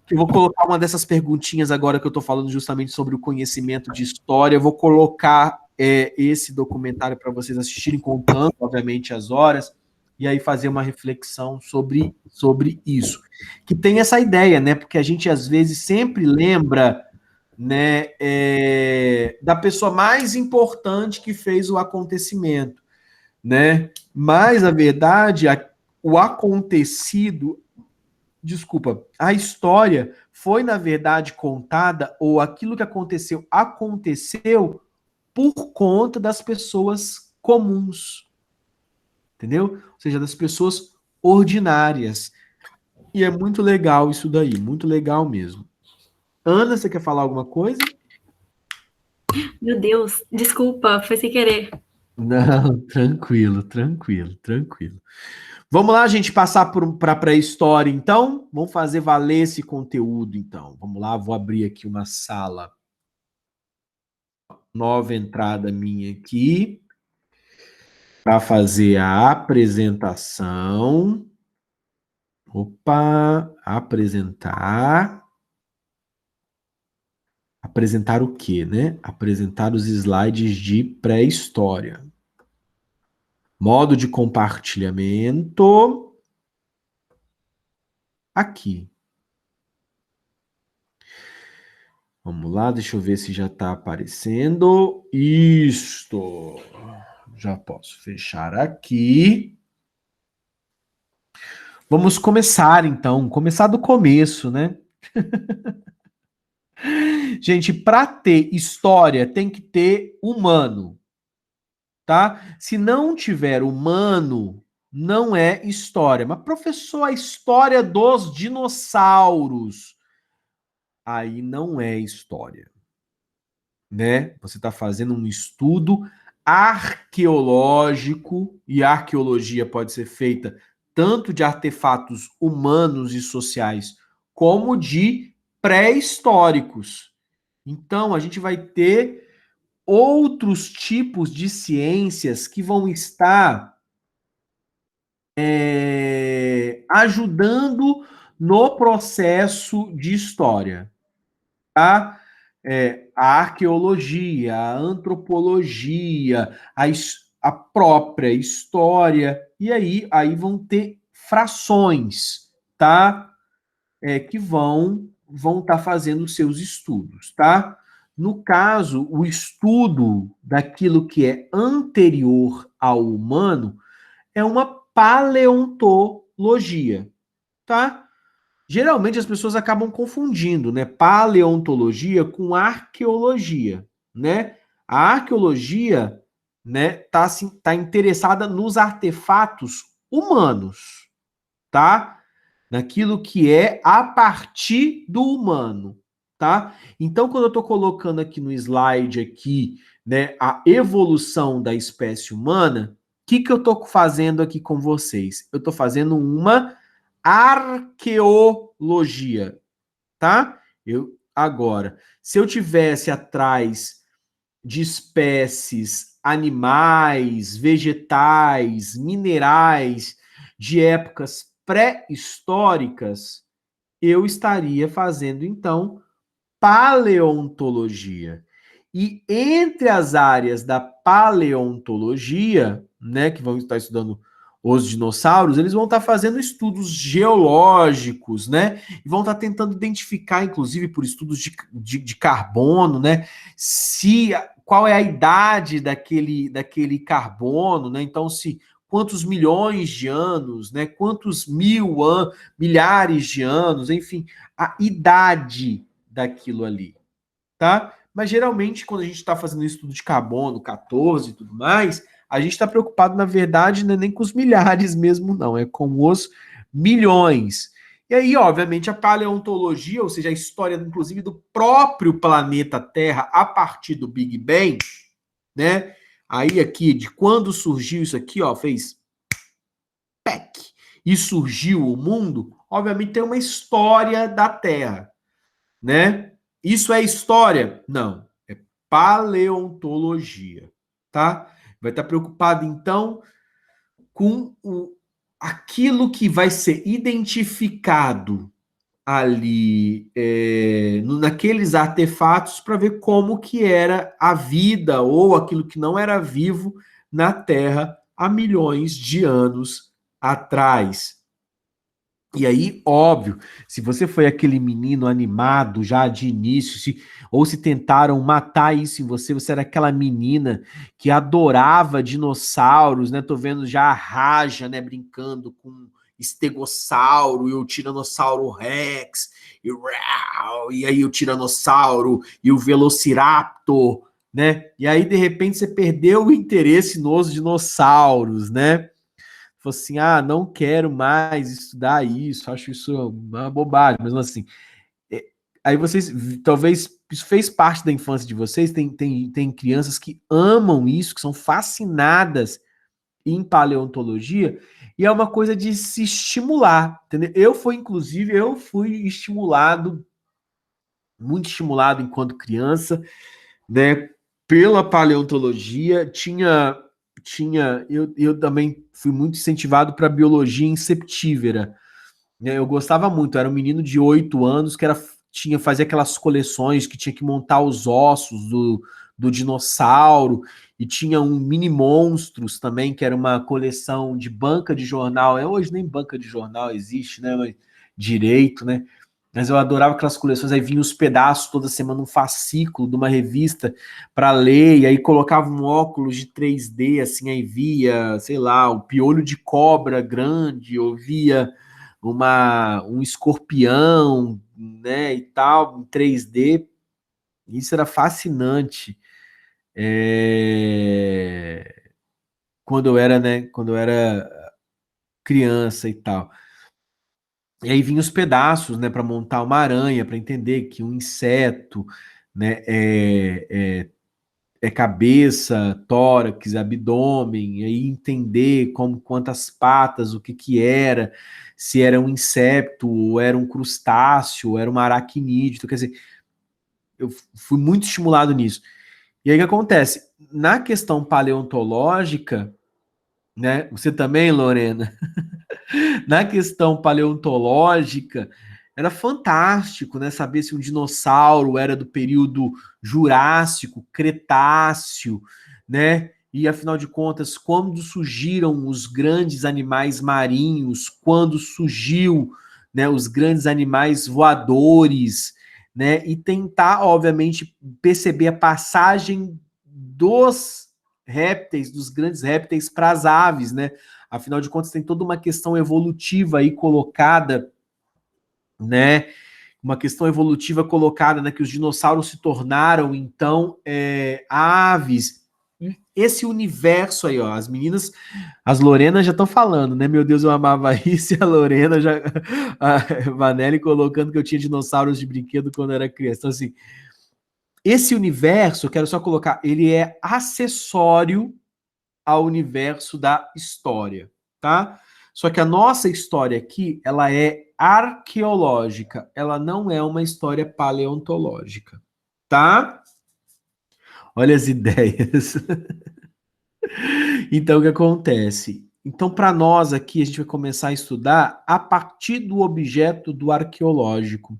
Eu vou colocar uma dessas perguntinhas agora que eu estou falando justamente sobre o conhecimento de história. Eu vou colocar esse documentário para vocês assistirem, contando, obviamente, as horas, e aí fazer uma reflexão sobre isso. Que tem essa ideia, né? Porque a gente, às vezes, sempre lembra, né, da pessoa mais importante que fez o acontecimento, né? Mas, na verdade, o acontecido... Desculpa, a história foi, na verdade, contada, ou aquilo que aconteceu por conta das pessoas comuns, entendeu? Ou seja, das pessoas ordinárias. E é muito legal isso daí, muito legal mesmo. Ana, você quer falar alguma coisa? Meu Deus, desculpa, foi sem querer. Não, tranquilo, tranquilo, tranquilo. Vamos lá, gente, passar para a pré-história, então? Vamos fazer valer esse conteúdo, então. Vamos lá, vou abrir aqui uma sala. Nova entrada minha aqui. Para fazer a apresentação. Opa, apresentar. Apresentar o quê, né? Apresentar os slides de pré-história. Modo de compartilhamento. Aqui. Vamos lá, deixa eu ver se já está aparecendo. Isto. Já posso fechar aqui. Vamos começar, então. Começar do começo, né? Gente, para ter história, tem que ter humano, tá? Se não tiver humano, não é história. Mas, professor, a história dos dinossauros... Aí não é história, né? Você está fazendo um estudo arqueológico, e a arqueologia pode ser feita tanto de artefatos humanos e sociais, como de pré-históricos. Então, a gente vai ter outros tipos de ciências que vão estar ajudando no processo de história, tá? A arqueologia, a antropologia, a própria história, e aí vão ter frações, tá? Que vão estar fazendo seus estudos, tá? No caso, o estudo daquilo que é anterior ao humano é uma paleontologia, tá? Geralmente as pessoas acabam confundindo, né, paleontologia com arqueologia, né? A arqueologia, né, tá interessada nos artefatos humanos, tá? Naquilo que é a partir do humano, tá? Então, quando eu estou colocando aqui no slide aqui, né, a evolução da espécie humana, o que eu estou fazendo aqui com vocês? Eu estou fazendo uma arqueologia, tá? Agora, se eu tivesse atrás de espécies animais, vegetais, minerais de épocas pré-históricas, eu estaria fazendo, então, paleontologia. E entre as áreas da paleontologia, né, que vão estar estudando os dinossauros, eles vão estar fazendo estudos geológicos, né, e vão estar tentando identificar, inclusive por estudos de carbono, né, qual é a idade daquele carbono, né, então se quantos milhões de anos, né, quantos milhares de anos, enfim, a idade daquilo ali, tá? Mas geralmente, quando a gente está fazendo estudo de carbono, 14 e tudo mais, a gente está preocupado, na verdade, não é nem com os milhares mesmo, não, é com os milhões. E aí, obviamente, a paleontologia, ou seja, a história, inclusive, do próprio planeta Terra a partir do Big Bang, né? Aí, aqui, de quando surgiu isso aqui, ó, fez PEC, e surgiu o mundo, obviamente tem uma história da Terra, né? Isso é história? Não, é paleontologia, tá? Vai estar preocupado, então, com aquilo que vai ser identificado ali naqueles artefatos para ver como que era a vida ou aquilo que não era vivo na Terra há milhões de anos atrás. E aí, óbvio, se você foi aquele menino animado já de início, ou se tentaram matar isso em você, você era aquela menina que adorava dinossauros, né? Tô vendo já a Raja, né, brincando com estegossauro e o tiranossauro Rex, e aí o tiranossauro e o velociraptor, né? E aí, de repente, você perdeu o interesse nos dinossauros, né? Falou assim, não quero mais estudar isso, acho isso uma bobagem, mas assim, aí vocês, talvez isso fez parte da infância de vocês, tem crianças que amam isso, que são fascinadas em paleontologia, e é uma coisa de se estimular, entendeu? Eu fui estimulado, muito estimulado enquanto criança, né, pela paleontologia, eu também fui muito incentivado para biologia inseptívera, né? Eu gostava muito, eu era um menino de 8 anos que fazia aquelas coleções que tinha que montar os ossos do dinossauro, e tinha um Mini Monstros também, que era uma coleção de banca de jornal. Hoje nem banca de jornal existe, né? Mas direito, né? Mas eu adorava aquelas coleções, aí vinha os pedaços toda semana, um fascículo de uma revista para ler, e aí colocava um óculos de 3D, assim, aí via, sei lá, um piolho de cobra grande, ou via um escorpião, né, e tal, em 3D. Isso era fascinante. Quando eu era criança e tal. E aí vinha os pedaços, né, para montar uma aranha, para entender que um inseto, né, é cabeça, tórax, abdômen, e aí entender quantas patas, o que era, se era um inseto, ou era um crustáceo, ou era uma aracnídeo. Então, quer dizer, eu fui muito estimulado nisso. E aí o que acontece? Na questão paleontológica, né, você também, Lorena, na questão paleontológica, era fantástico, né? Saber se um dinossauro era do período Jurássico, Cretáceo, né? E afinal de contas, quando surgiram os grandes animais marinhos, quando surgiu, né, os grandes animais voadores, né? E tentar, obviamente, perceber a passagem dos répteis, dos grandes répteis para as aves, né? Afinal de contas, tem toda uma questão evolutiva aí colocada, né? Uma questão evolutiva colocada, né? Que os dinossauros se tornaram, então, aves. Esse universo aí, ó, as meninas, as Lorenas já estão falando, né? Meu Deus, eu amava isso, e a Lorena já, a Vanelli colocando que eu tinha dinossauros de brinquedo quando era criança. Então, assim, esse universo, eu quero só colocar, ele é acessório ao universo da história, tá? Só que a nossa história aqui, ela é arqueológica, ela não é uma história paleontológica, tá? Olha as ideias. Então, o que acontece? Então, para nós aqui, a gente vai começar a estudar a partir do objeto do arqueológico.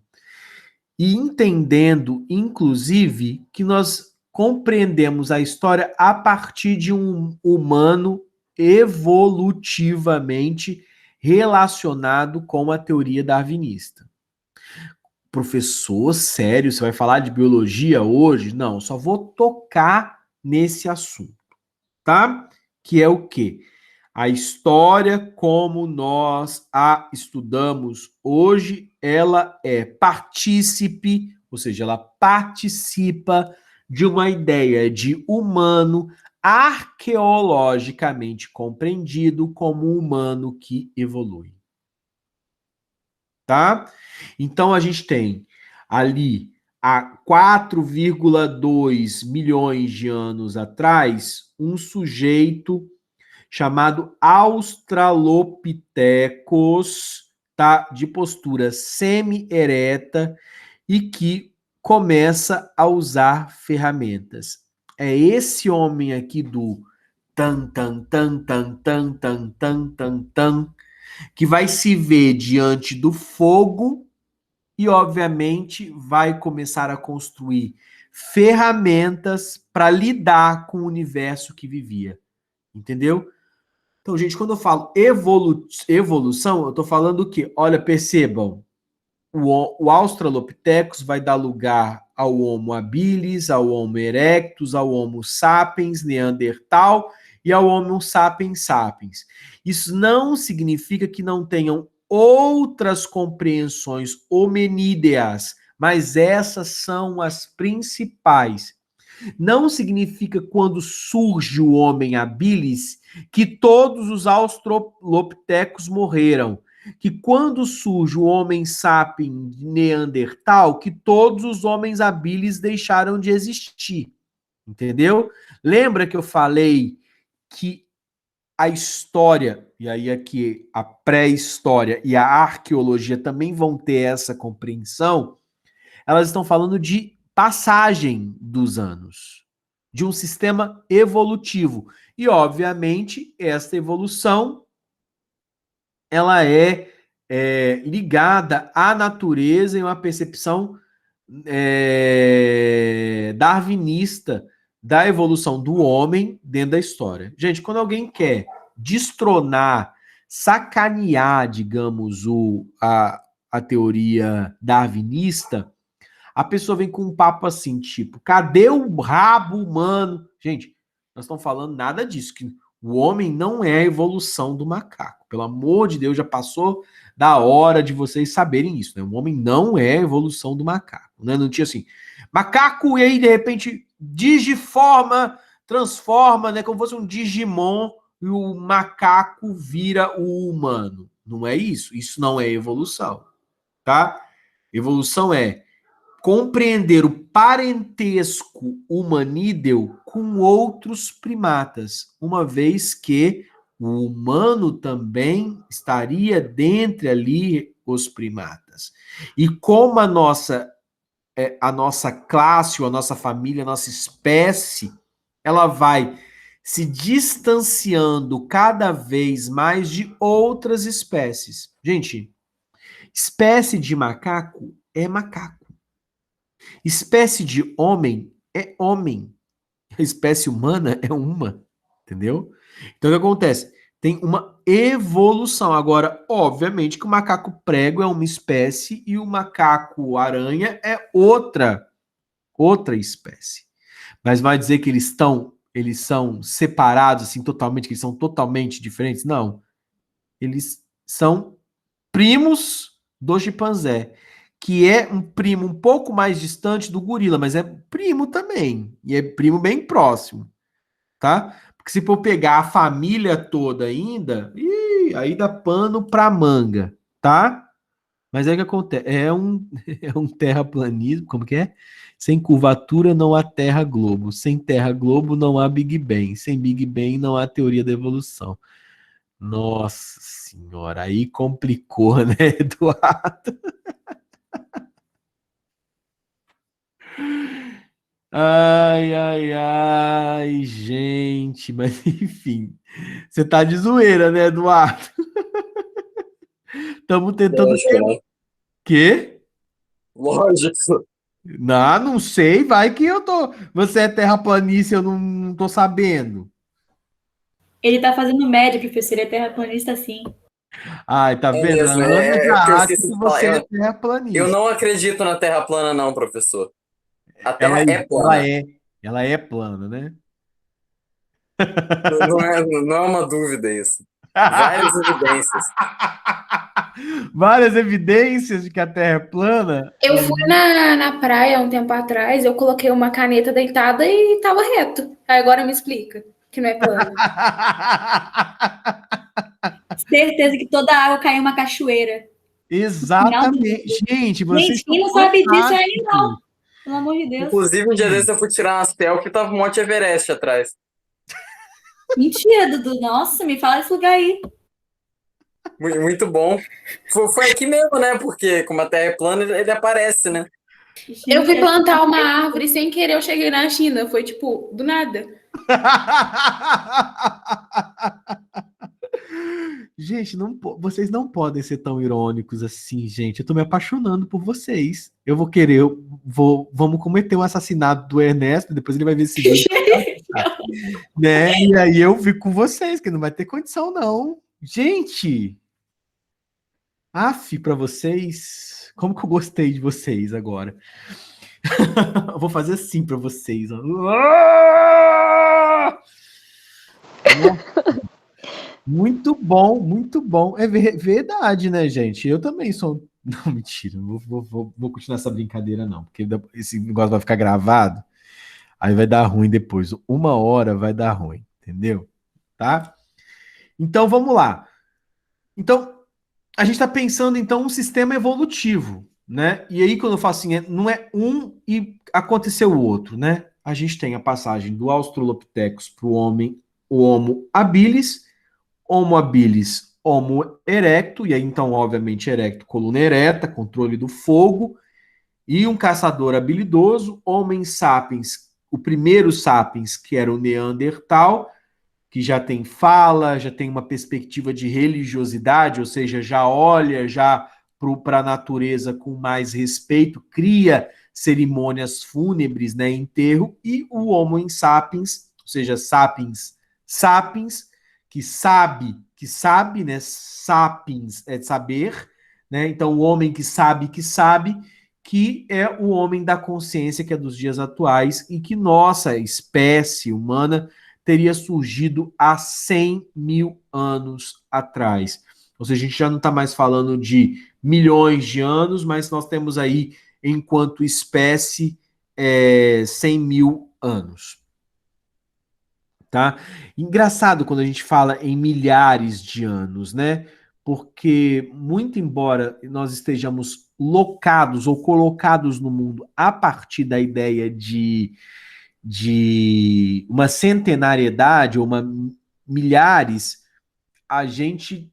E entendendo, inclusive, que nós compreendemos a história a partir de um humano evolutivamente relacionado com a teoria darwinista. Professor, sério, você vai falar de biologia hoje? Não, só vou tocar nesse assunto, tá? Que é o quê? A história como nós a estudamos hoje, ela é partícipe, ou seja, ela participa de uma ideia de humano arqueologicamente compreendido como um humano que evolui. Tá? Então a gente tem ali há 4,2 milhões de anos atrás um sujeito chamado Australopithecus, tá? De postura semi-ereta e que começa a usar ferramentas. É esse homem aqui do tan tan tan tan tan tan tan tan tan que vai se ver diante do fogo e obviamente vai começar a construir ferramentas para lidar com o universo que vivia. Entendeu? Então, gente, quando eu falo evolução, eu estou falando o quê? Olha, percebam, o Australopithecus vai dar lugar ao Homo habilis, ao Homo erectus, ao Homo sapiens, Neandertal e ao Homo sapiens sapiens. Isso não significa que não tenham outras compreensões hominídeas, mas essas são as principais. Não significa quando surge o homem habilis que todos os australopithecus morreram, que quando surge o homem sapiens neandertal, que todos os homens habilis deixaram de existir. Entendeu? Lembra que eu falei que a história, e aí aqui a pré-história e a arqueologia também vão ter essa compreensão, elas estão falando de passagem dos anos, de um sistema evolutivo. E, obviamente, essa evolução ela é ligada à natureza em uma percepção darwinista da evolução do homem dentro da história. Gente, quando alguém quer destronar, sacanear, digamos, a teoria darwinista, a pessoa vem com um papo assim, tipo, cadê o rabo humano? Gente, nós estamos falando nada disso, que o homem não é a evolução do macaco. Pelo amor de Deus, já passou da hora de vocês saberem isso, né? O homem não é a evolução do macaco, né? Não tinha assim, macaco e aí, de repente, digiforma, transforma, né? Como fosse um Digimon e o macaco vira o humano. Não é isso. Isso não é evolução, tá? Evolução é compreender o parentesco humanídeo com outros primatas, uma vez que o humano também estaria dentre ali os primatas. E como a nossa classe, ou a nossa família, a nossa espécie, ela vai se distanciando cada vez mais de outras espécies. Gente, espécie de macaco é macaco. Espécie de homem é homem. A espécie humana é uma, entendeu? Então, o que acontece? Tem uma evolução. Agora, obviamente que o macaco prego é uma espécie e o macaco aranha é outra espécie. Mas vai dizer que eles são separados, assim, totalmente, que eles são totalmente diferentes? Não. Eles são primos do chimpanzé, que é um primo um pouco mais distante do gorila, mas é primo também, e é primo bem próximo, tá? Porque se for pegar a família toda ainda, aí dá pano pra manga, tá? Mas é o que acontece, é um terraplanismo, como que é? Sem curvatura não há terra globo, sem terra globo não há Big Bang, sem Big Bang não há teoria da evolução. Nossa senhora, aí complicou, né, Eduardo? Ai, ai, ai, gente, mas enfim. Você tá de zoeira, né, Eduardo? Estamos tentando Lógico, ter. né? Quê? Lógico. Não sei, vai que eu tô. Você é terraplanista, eu não tô sabendo. Ele tá fazendo média, professor, ele é terraplanista sim. Ai, tá É vendo? A mesmo, Ana é porque eu já acha esqueci que de falar. você é Eu terraplanista. não acredito na Terra plana, não, professor. A Ela, Terra é ela plana. é, ela é plana, né? Não é uma dúvida isso. Várias evidências. Várias evidências de que a Terra é plana. Eu fui na praia um tempo atrás, eu coloquei uma caneta deitada e tava reto. Aí agora me explica que não é plano. Certeza que toda a água caiu em uma cachoeira. Final do... Exatamente. Gente, vocês Gente, são quem não sabe disso é fantásticos. animal, pelo amor de Deus. Inclusive, um dia desse eu fui tirar uma selfie e tava um Monte Everest atrás. Mentira, Dudu. Nossa, me fala esse lugar aí. Muito bom. Foi aqui mesmo, né? Porque como a Terra é plana, ele aparece, né? Eu fui Gente, plantar uma árvore sem querer, eu cheguei na China. Foi tipo, do nada. Gente, vocês não podem ser tão irônicos assim, gente. Eu tô me apaixonando por vocês. Eu vou querer, vamos cometer um assassinato do Ernesto, depois ele vai ver esse vídeo, né? E aí eu fico com vocês, que não vai ter condição, não. Gente, pra vocês. Como que eu gostei de vocês agora. Eu vou fazer assim pra vocês, ó. Muito bom, muito bom. É verdade, né, gente? Eu também sou. Não, mentira, não vou continuar essa brincadeira, não, porque esse negócio vai ficar gravado, aí vai dar ruim depois. 1 hora vai dar ruim, entendeu? Tá? Então vamos lá. Então, a gente está pensando, então, um sistema evolutivo, né? E aí, quando eu falo assim, não é um e aconteceu o outro, né? A gente tem a passagem do Australopithecus para o homem, o Homo habilis. Homo habilis, Homo erecto, e aí então, obviamente, erecto, coluna ereta, controle do fogo, e um caçador habilidoso, Homem sapiens, o primeiro sapiens, que era o Neandertal, que já tem fala, já tem uma perspectiva de religiosidade, ou seja, já olha já para a natureza com mais respeito, cria cerimônias fúnebres, né, enterro, e o Homo sapiens, ou seja, sapiens sapiens, que sabe, né, sapiens é saber, né, então o homem que sabe, que é o homem da consciência, que é dos dias atuais, e que nossa espécie humana teria surgido há 100 mil anos atrás. Ou seja, a gente já não está mais falando de milhões de anos, mas nós temos aí, enquanto espécie, 100 mil anos. Tá? Engraçado quando a gente fala em milhares de anos, né? Porque, muito embora nós estejamos locados ou colocados no mundo a partir da ideia de uma centenariedade ou milhares, a gente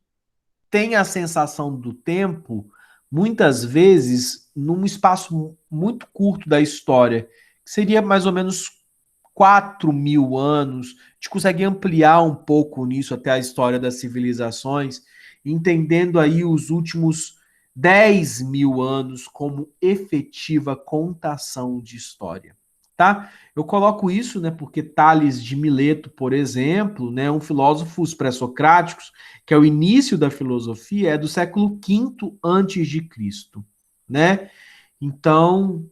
tem a sensação do tempo, muitas vezes, num espaço muito curto da história, que seria mais ou menos 4 mil anos. A gente consegue ampliar um pouco nisso até a história das civilizações, entendendo aí os últimos 10 mil anos como efetiva contação de história. Tá? Eu coloco isso, né, porque Tales de Mileto, por exemplo, né, um filósofo pré-socrático, que é o início da filosofia, é do século V antes de Cristo, né? Então,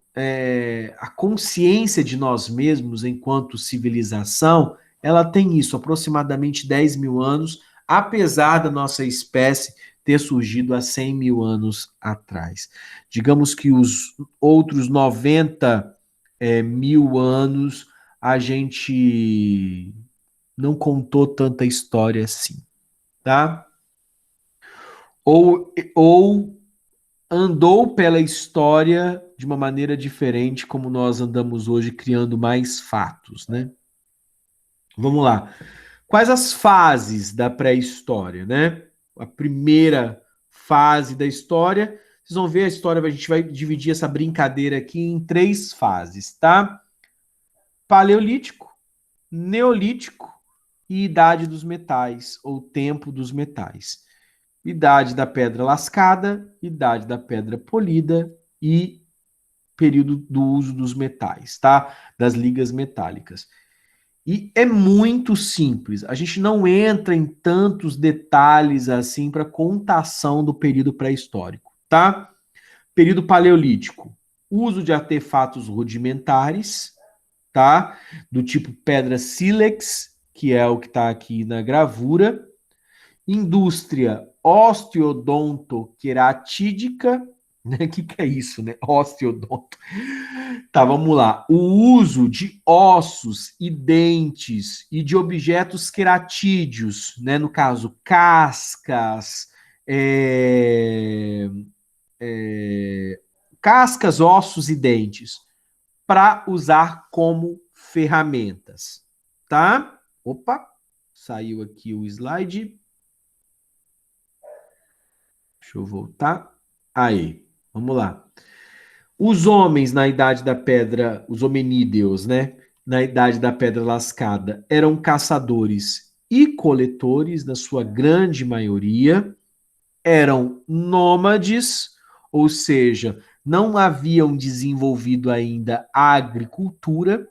a consciência de nós mesmos enquanto civilização, ela tem isso, aproximadamente 10 mil anos, apesar da nossa espécie ter surgido há 100 mil anos atrás. Digamos que os outros 90 mil anos a gente não contou tanta história assim, tá? Ou andou pela história de uma maneira diferente, como nós andamos hoje, criando mais fatos, né? Vamos lá. Quais as fases da pré-história, né? A primeira fase da história, vocês vão ver a história, a gente vai dividir essa brincadeira aqui em 3 fases, tá? Paleolítico, Neolítico e Idade dos Metais, ou Tempo dos Metais. Idade da Pedra Lascada, Idade da Pedra Polida e período do uso dos metais, tá? Das ligas metálicas. E é muito simples. A gente não entra em tantos detalhes assim para contação do período pré-histórico, tá? Período paleolítico. Uso de artefatos rudimentares, tá? Do tipo pedra sílex, que é o que está aqui na gravura. Indústria osteodontoqueratídica, né? O que é isso, né? Osteodonto. Tá, vamos lá. O uso de ossos e dentes e de objetos queratídeos, né? No caso, cascas, cascas, ossos e dentes, para usar como ferramentas, tá? Opa, saiu aqui o slide. Deixa eu voltar. Aí, vamos lá. Os homens na Idade da Pedra, os hominídeos, né? Na Idade da Pedra Lascada, eram caçadores e coletores, na sua grande maioria. Eram nômades, ou seja, não haviam desenvolvido ainda a agricultura,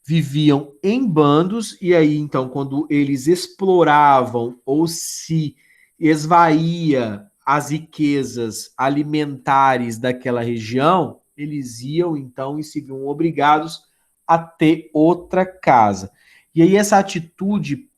viviam em bandos, e aí, então, quando eles exploravam ou se esvaía as riquezas alimentares daquela região, eles iam, então, e se viam obrigados a ter outra casa. E aí, essa atitude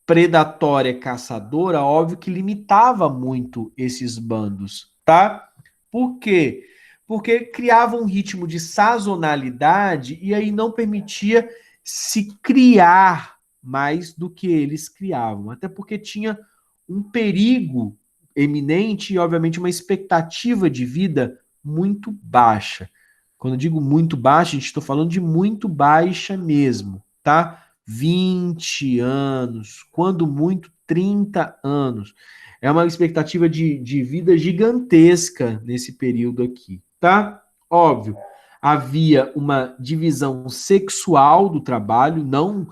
predatória caçadora, óbvio que limitava muito esses bandos, tá? Por quê? Porque criava um ritmo de sazonalidade e aí não permitia se criar mais do que eles criavam. Até porque tinha um perigo eminente e, obviamente, uma expectativa de vida muito baixa. Quando eu digo muito baixa, a gente está falando de muito baixa mesmo, tá? 20 anos, quando muito 30 anos. É uma expectativa de vida gigantesca nesse período aqui, tá? Óbvio, havia uma divisão sexual do trabalho, não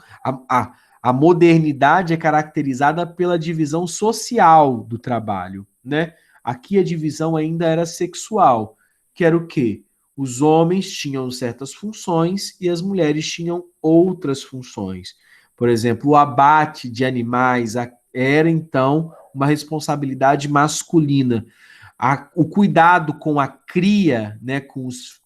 a modernidade é caracterizada pela divisão social do trabalho, né? Aqui a divisão ainda era sexual, que era o quê? Os homens tinham certas funções e as mulheres tinham outras funções. Por exemplo, o abate de animais era, então, uma responsabilidade masculina. O cuidado com a cria, né, com os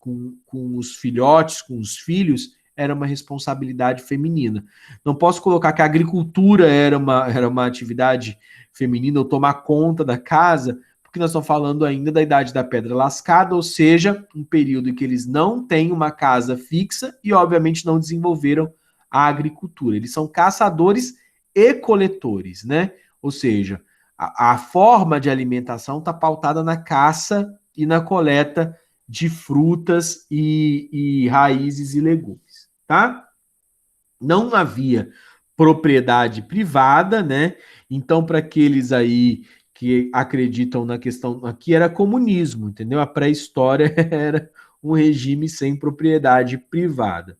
filhotes, com os filhos, era uma responsabilidade feminina. Não posso colocar que a agricultura era uma atividade feminina, ou tomar conta da casa, porque nós estamos falando ainda da Idade da Pedra Lascada, ou seja, um período em que eles não têm uma casa fixa e, obviamente, não desenvolveram a agricultura. Eles são caçadores e coletores, né? Ou seja, a forma de alimentação está pautada na caça e na coleta de frutas e raízes e legumes, tá? Não havia propriedade privada, né? Então, para aqueles aí que acreditam na questão aqui, era comunismo, entendeu? A pré-história era um regime sem propriedade privada.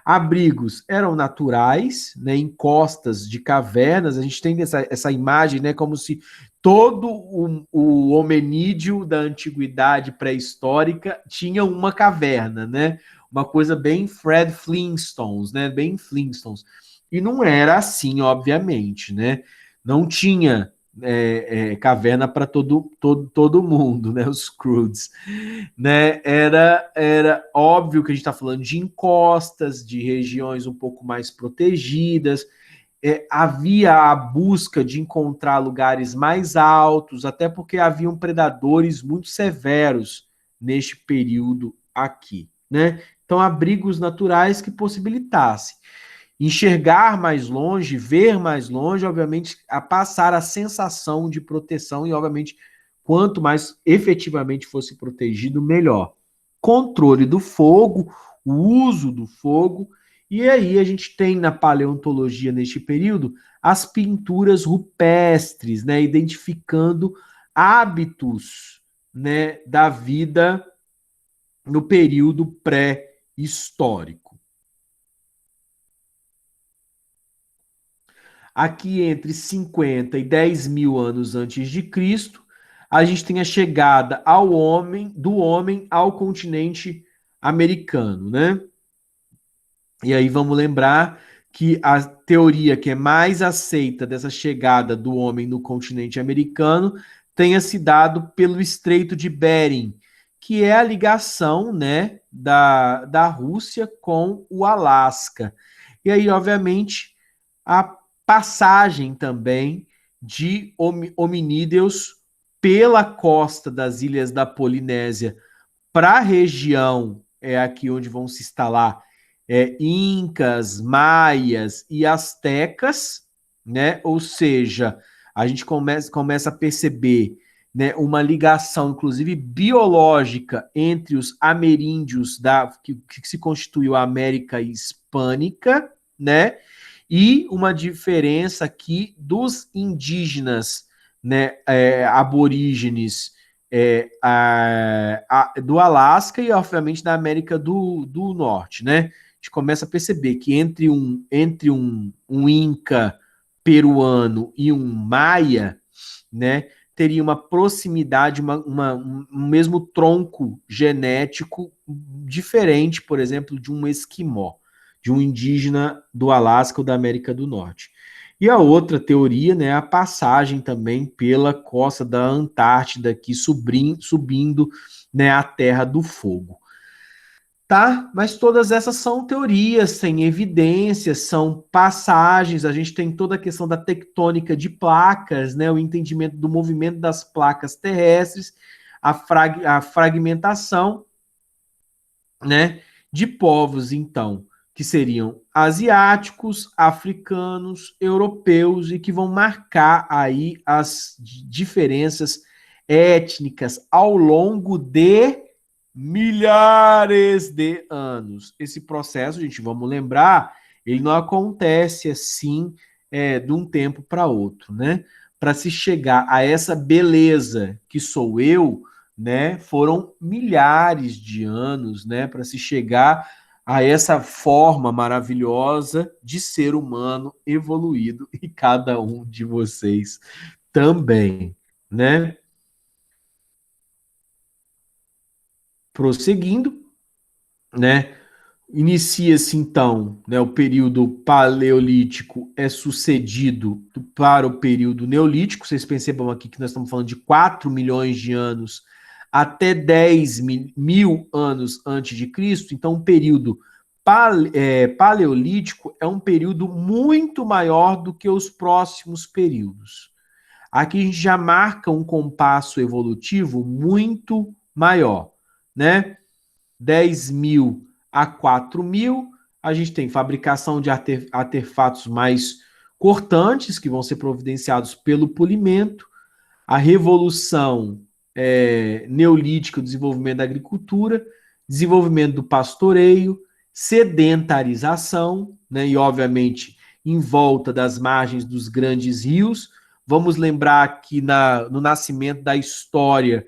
Abrigos eram naturais, né, em costas de cavernas. A gente tem essa imagem, né, como se todo o hominídeo da antiguidade pré-histórica tinha uma caverna, né? Uma coisa bem Fred Flintstones, né? Bem Flintstones. E não era assim, obviamente, né? Não tinha caverna para todo mundo, né? Os Croods, né? Era óbvio que a gente está falando de encostas, de regiões um pouco mais protegidas. Havia a busca de encontrar lugares mais altos, até porque haviam predadores muito severos neste período aqui, né? Então, abrigos naturais que possibilitassem enxergar mais longe, ver mais longe, obviamente, a passar a sensação de proteção e, obviamente, quanto mais efetivamente fosse protegido, melhor. Controle do fogo, o uso do fogo E aí a gente tem na paleontologia, neste período, as pinturas rupestres, né, identificando hábitos, né, da vida no período pré-histórico. Aqui entre 50 e 10 mil anos antes de Cristo, a gente tem a chegada do homem ao continente americano, né? E aí vamos lembrar que a teoria que é mais aceita dessa chegada do homem no continente americano tenha se dado pelo Estreito de Bering, que é a ligação, né, da Rússia com o Alasca. E aí, obviamente, a passagem também de hominídeos pela costa das ilhas da Polinésia para a região, aqui onde vão se instalar incas, maias e astecas, né? Ou seja, a gente começa a perceber, né, uma ligação, inclusive biológica, entre os ameríndios que se constituiu a América Hispânica, né? E uma diferença aqui dos indígenas, né, aborígenes do Alasca e, obviamente, da América do Norte, né? A gente começa a perceber que entre um Inca peruano e um Maia, né, teria uma proximidade, um mesmo tronco genético diferente, por exemplo, de um esquimó, de um indígena do Alasca ou da América do Norte. E a outra teoria, né, a passagem também pela costa da Antártida, aqui subindo, né, a Terra do Fogo. Tá? Mas todas essas são teorias, sem evidências, são passagens. A gente tem toda a questão da tectônica de placas, né, o entendimento do movimento das placas terrestres, a fragmentação, né, de povos, então, que seriam asiáticos, africanos, europeus e que vão marcar aí as diferenças étnicas ao longo de milhares de anos. Esse processo, gente, vamos lembrar, ele não acontece assim de um tempo para outro, né? Para se chegar a essa beleza que sou eu, né? Foram milhares de anos, né? Para se chegar a essa forma maravilhosa de ser humano evoluído e cada um de vocês também, né? Prosseguindo, né? Inicia-se então, né, o período paleolítico é sucedido para o período neolítico. Vocês percebam aqui que nós estamos falando de 4 milhões de anos até 10 mil anos antes de Cristo. Então, o período paleolítico é um período muito maior do que os próximos períodos. Aqui a gente já marca um compasso evolutivo muito maior, né? 10 mil a 4 mil, a gente tem fabricação de artefatos mais cortantes, que vão ser providenciados pelo polimento, a revolução neolítica, o desenvolvimento da agricultura, desenvolvimento do pastoreio, sedentarização, né, e obviamente em volta das margens dos grandes rios. Vamos lembrar que no nascimento da história,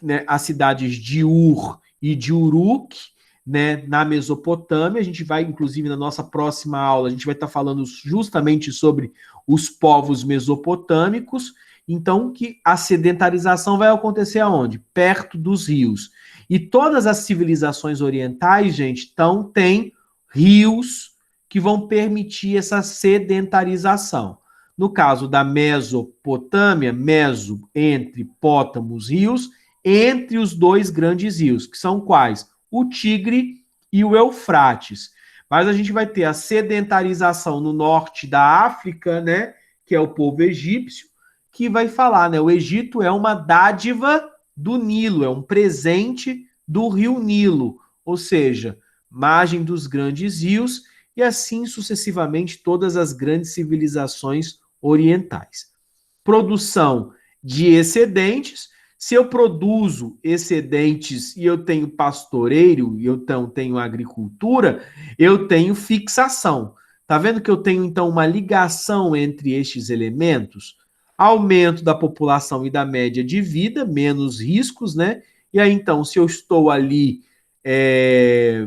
né, as cidades de Ur e de Uruk, né, na Mesopotâmia. A gente vai, inclusive, na nossa próxima aula, a gente vai estar falando justamente sobre os povos mesopotâmicos. Então, que a sedentarização vai acontecer aonde? Perto dos rios. E todas as civilizações orientais, gente, então, têm rios que vão permitir essa sedentarização. No caso da Mesopotâmia, meso entre pótamos, rios, entre os dois grandes rios, que são quais? O Tigre e o Eufrates. Mas a gente vai ter a sedentarização no norte da África, né, que é o povo egípcio, que vai falar, né, o Egito é uma dádiva do Nilo, é um presente do rio Nilo, ou seja, margem dos grandes rios, e assim sucessivamente todas as grandes civilizações orientais. Produção de excedentes, Se eu produzo excedentes e eu tenho pastoreio, e eu tenho agricultura, eu tenho fixação. Tá vendo que eu tenho, então, uma ligação entre estes elementos? Aumento da população e da média de vida, menos riscos, né? E aí, então, se eu estou ali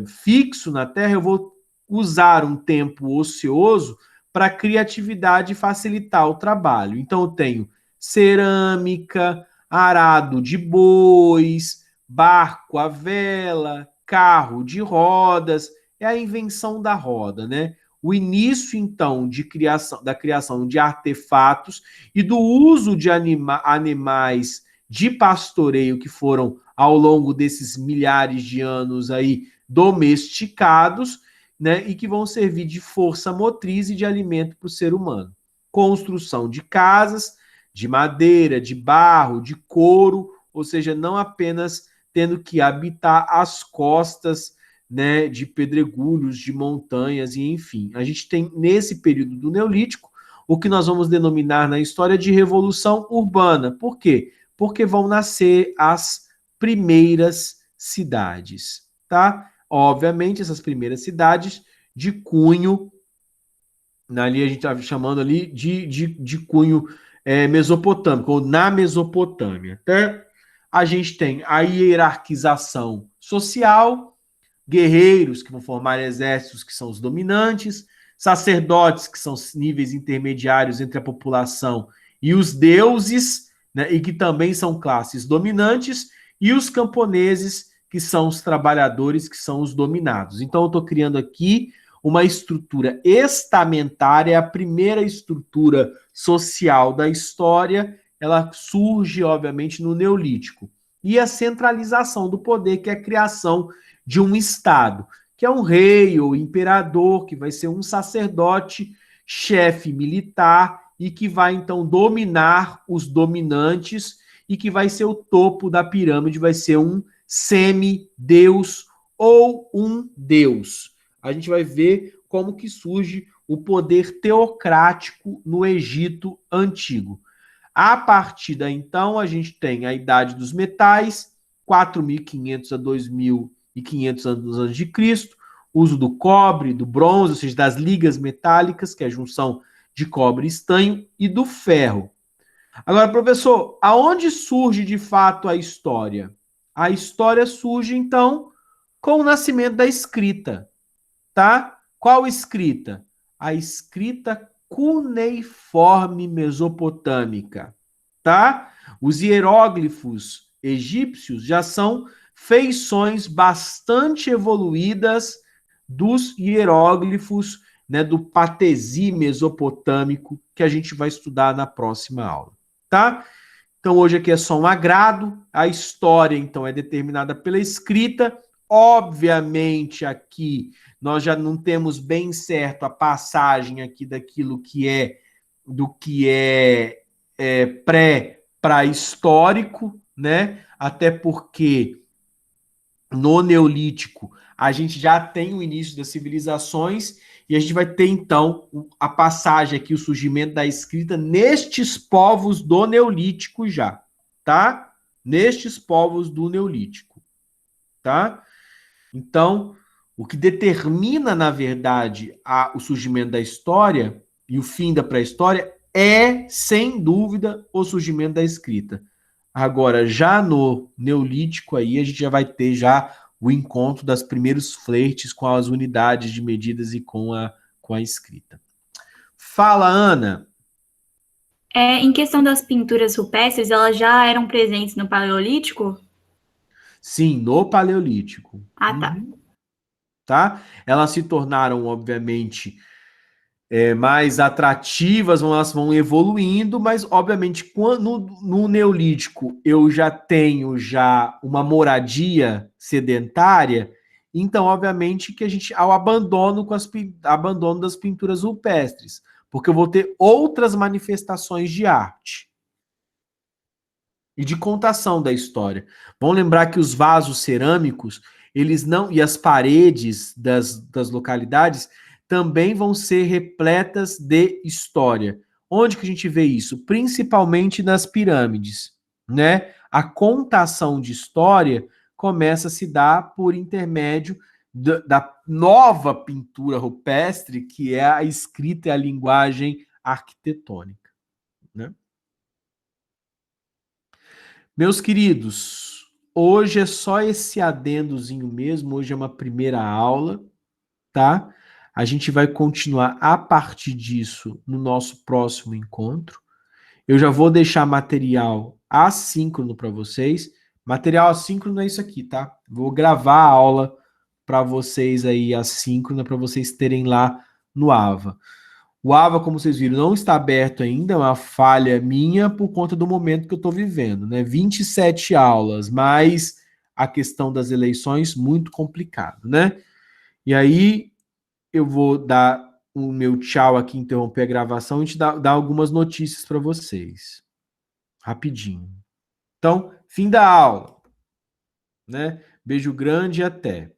fixo na Terra, eu vou usar um tempo ocioso para criatividade e facilitar o trabalho. Então, eu tenho cerâmica, arado de bois, barco à vela, carro de rodas, é a invenção da roda, né? O início, então, da criação de artefatos e do uso de animais de pastoreio que foram, ao longo desses milhares de anos aí, domesticados, né, e que vão servir de força motriz e de alimento para o ser humano. Construção de casas, de madeira, de barro, de couro, ou seja, não apenas tendo que habitar as costas, né, de pedregulhos, de montanhas, e enfim. A gente tem, nesse período do Neolítico, o que nós vamos denominar na história de revolução urbana. Por quê? Porque vão nascer as primeiras cidades, tá? Obviamente, essas primeiras cidades de cunho, ali a gente está chamando ali de cunho mesopotâmico, ou na Mesopotâmia, tá? A gente tem a hierarquização social, guerreiros que vão formar exércitos que são os dominantes, sacerdotes que são níveis intermediários entre a população e os deuses, né, e que também são classes dominantes, e os camponeses, que são os trabalhadores, que são os dominados. Então, eu estou criando aqui uma estrutura estamentária, a primeira estrutura social da história, ela surge, obviamente, no Neolítico. E a centralização do poder, que é a criação de um Estado, que é um rei ou imperador, que vai ser um sacerdote, chefe militar, e que vai, então, dominar os dominantes, e que vai ser o topo da pirâmide, vai ser um semideus ou um deus. A gente vai ver como que surge o poder teocrático no Egito Antigo. A partir daí, então, a gente tem a Idade dos Metais, 4.500 a 2.500 anos antes de Cristo, uso do cobre, do bronze, ou seja, das ligas metálicas, que é a junção de cobre e estanho, e do ferro. Agora, professor, aonde surge de fato a história? A história surge, então, com o nascimento da escrita, tá? Qual escrita? A escrita cuneiforme mesopotâmica, tá? Os hieróglifos egípcios já são feições bastante evoluídas dos hieróglifos, né, do patesi mesopotâmico, que a gente vai estudar na próxima aula, tá? Então, hoje aqui é só um agrado. A história, então, é determinada pela escrita. Obviamente, aqui nós já não temos bem certo a passagem aqui daquilo que é pré-histórico, né? Até porque no Neolítico a gente já tem o início das civilizações e a gente vai ter, então, a passagem aqui, o surgimento da escrita nestes povos do Neolítico já, tá? Nestes povos do Neolítico, tá? Então, o que determina, na verdade, o surgimento da história e o fim da pré-história é, sem dúvida, o surgimento da escrita. Agora, já no Neolítico, aí a gente já vai ter já o encontro das primeiros flertes com as unidades de medidas e com a escrita. Fala, Ana. Em questão das pinturas rupestres, elas já eram presentes no Paleolítico? Sim, no Paleolítico. Ah, tá. Tá? Elas se tornaram, obviamente, mais atrativas, elas vão evoluindo, mas, obviamente, no Neolítico eu já tenho uma moradia sedentária, então, obviamente, que a gente, ao abandono das pinturas rupestres, porque eu vou ter outras manifestações de arte e de contação da história. Vamos lembrar que os vasos cerâmicos, eles não, e as paredes das localidades também vão ser repletas de história. Onde que a gente vê isso? Principalmente nas pirâmides, né? A contação de história começa a se dar por intermédio da nova pintura rupestre, que é a escrita e a linguagem arquitetônica, né? Meus queridos, hoje é só esse adendozinho mesmo, hoje é uma primeira aula, tá? A gente vai continuar a partir disso no nosso próximo encontro. Eu já vou deixar material assíncrono para vocês. Material assíncrono é isso aqui, tá? Vou gravar a aula para vocês aí assíncrona, para vocês terem lá no AVA. O AVA, como vocês viram, não está aberto ainda, é uma falha minha por conta do momento que eu estou vivendo, né? 27 aulas, mais a questão das eleições, muito complicado, né? E aí eu vou dar o meu tchau aqui, interromper a gravação e te dar algumas notícias para vocês. Rapidinho. Então, fim da aula, né? Beijo grande e até.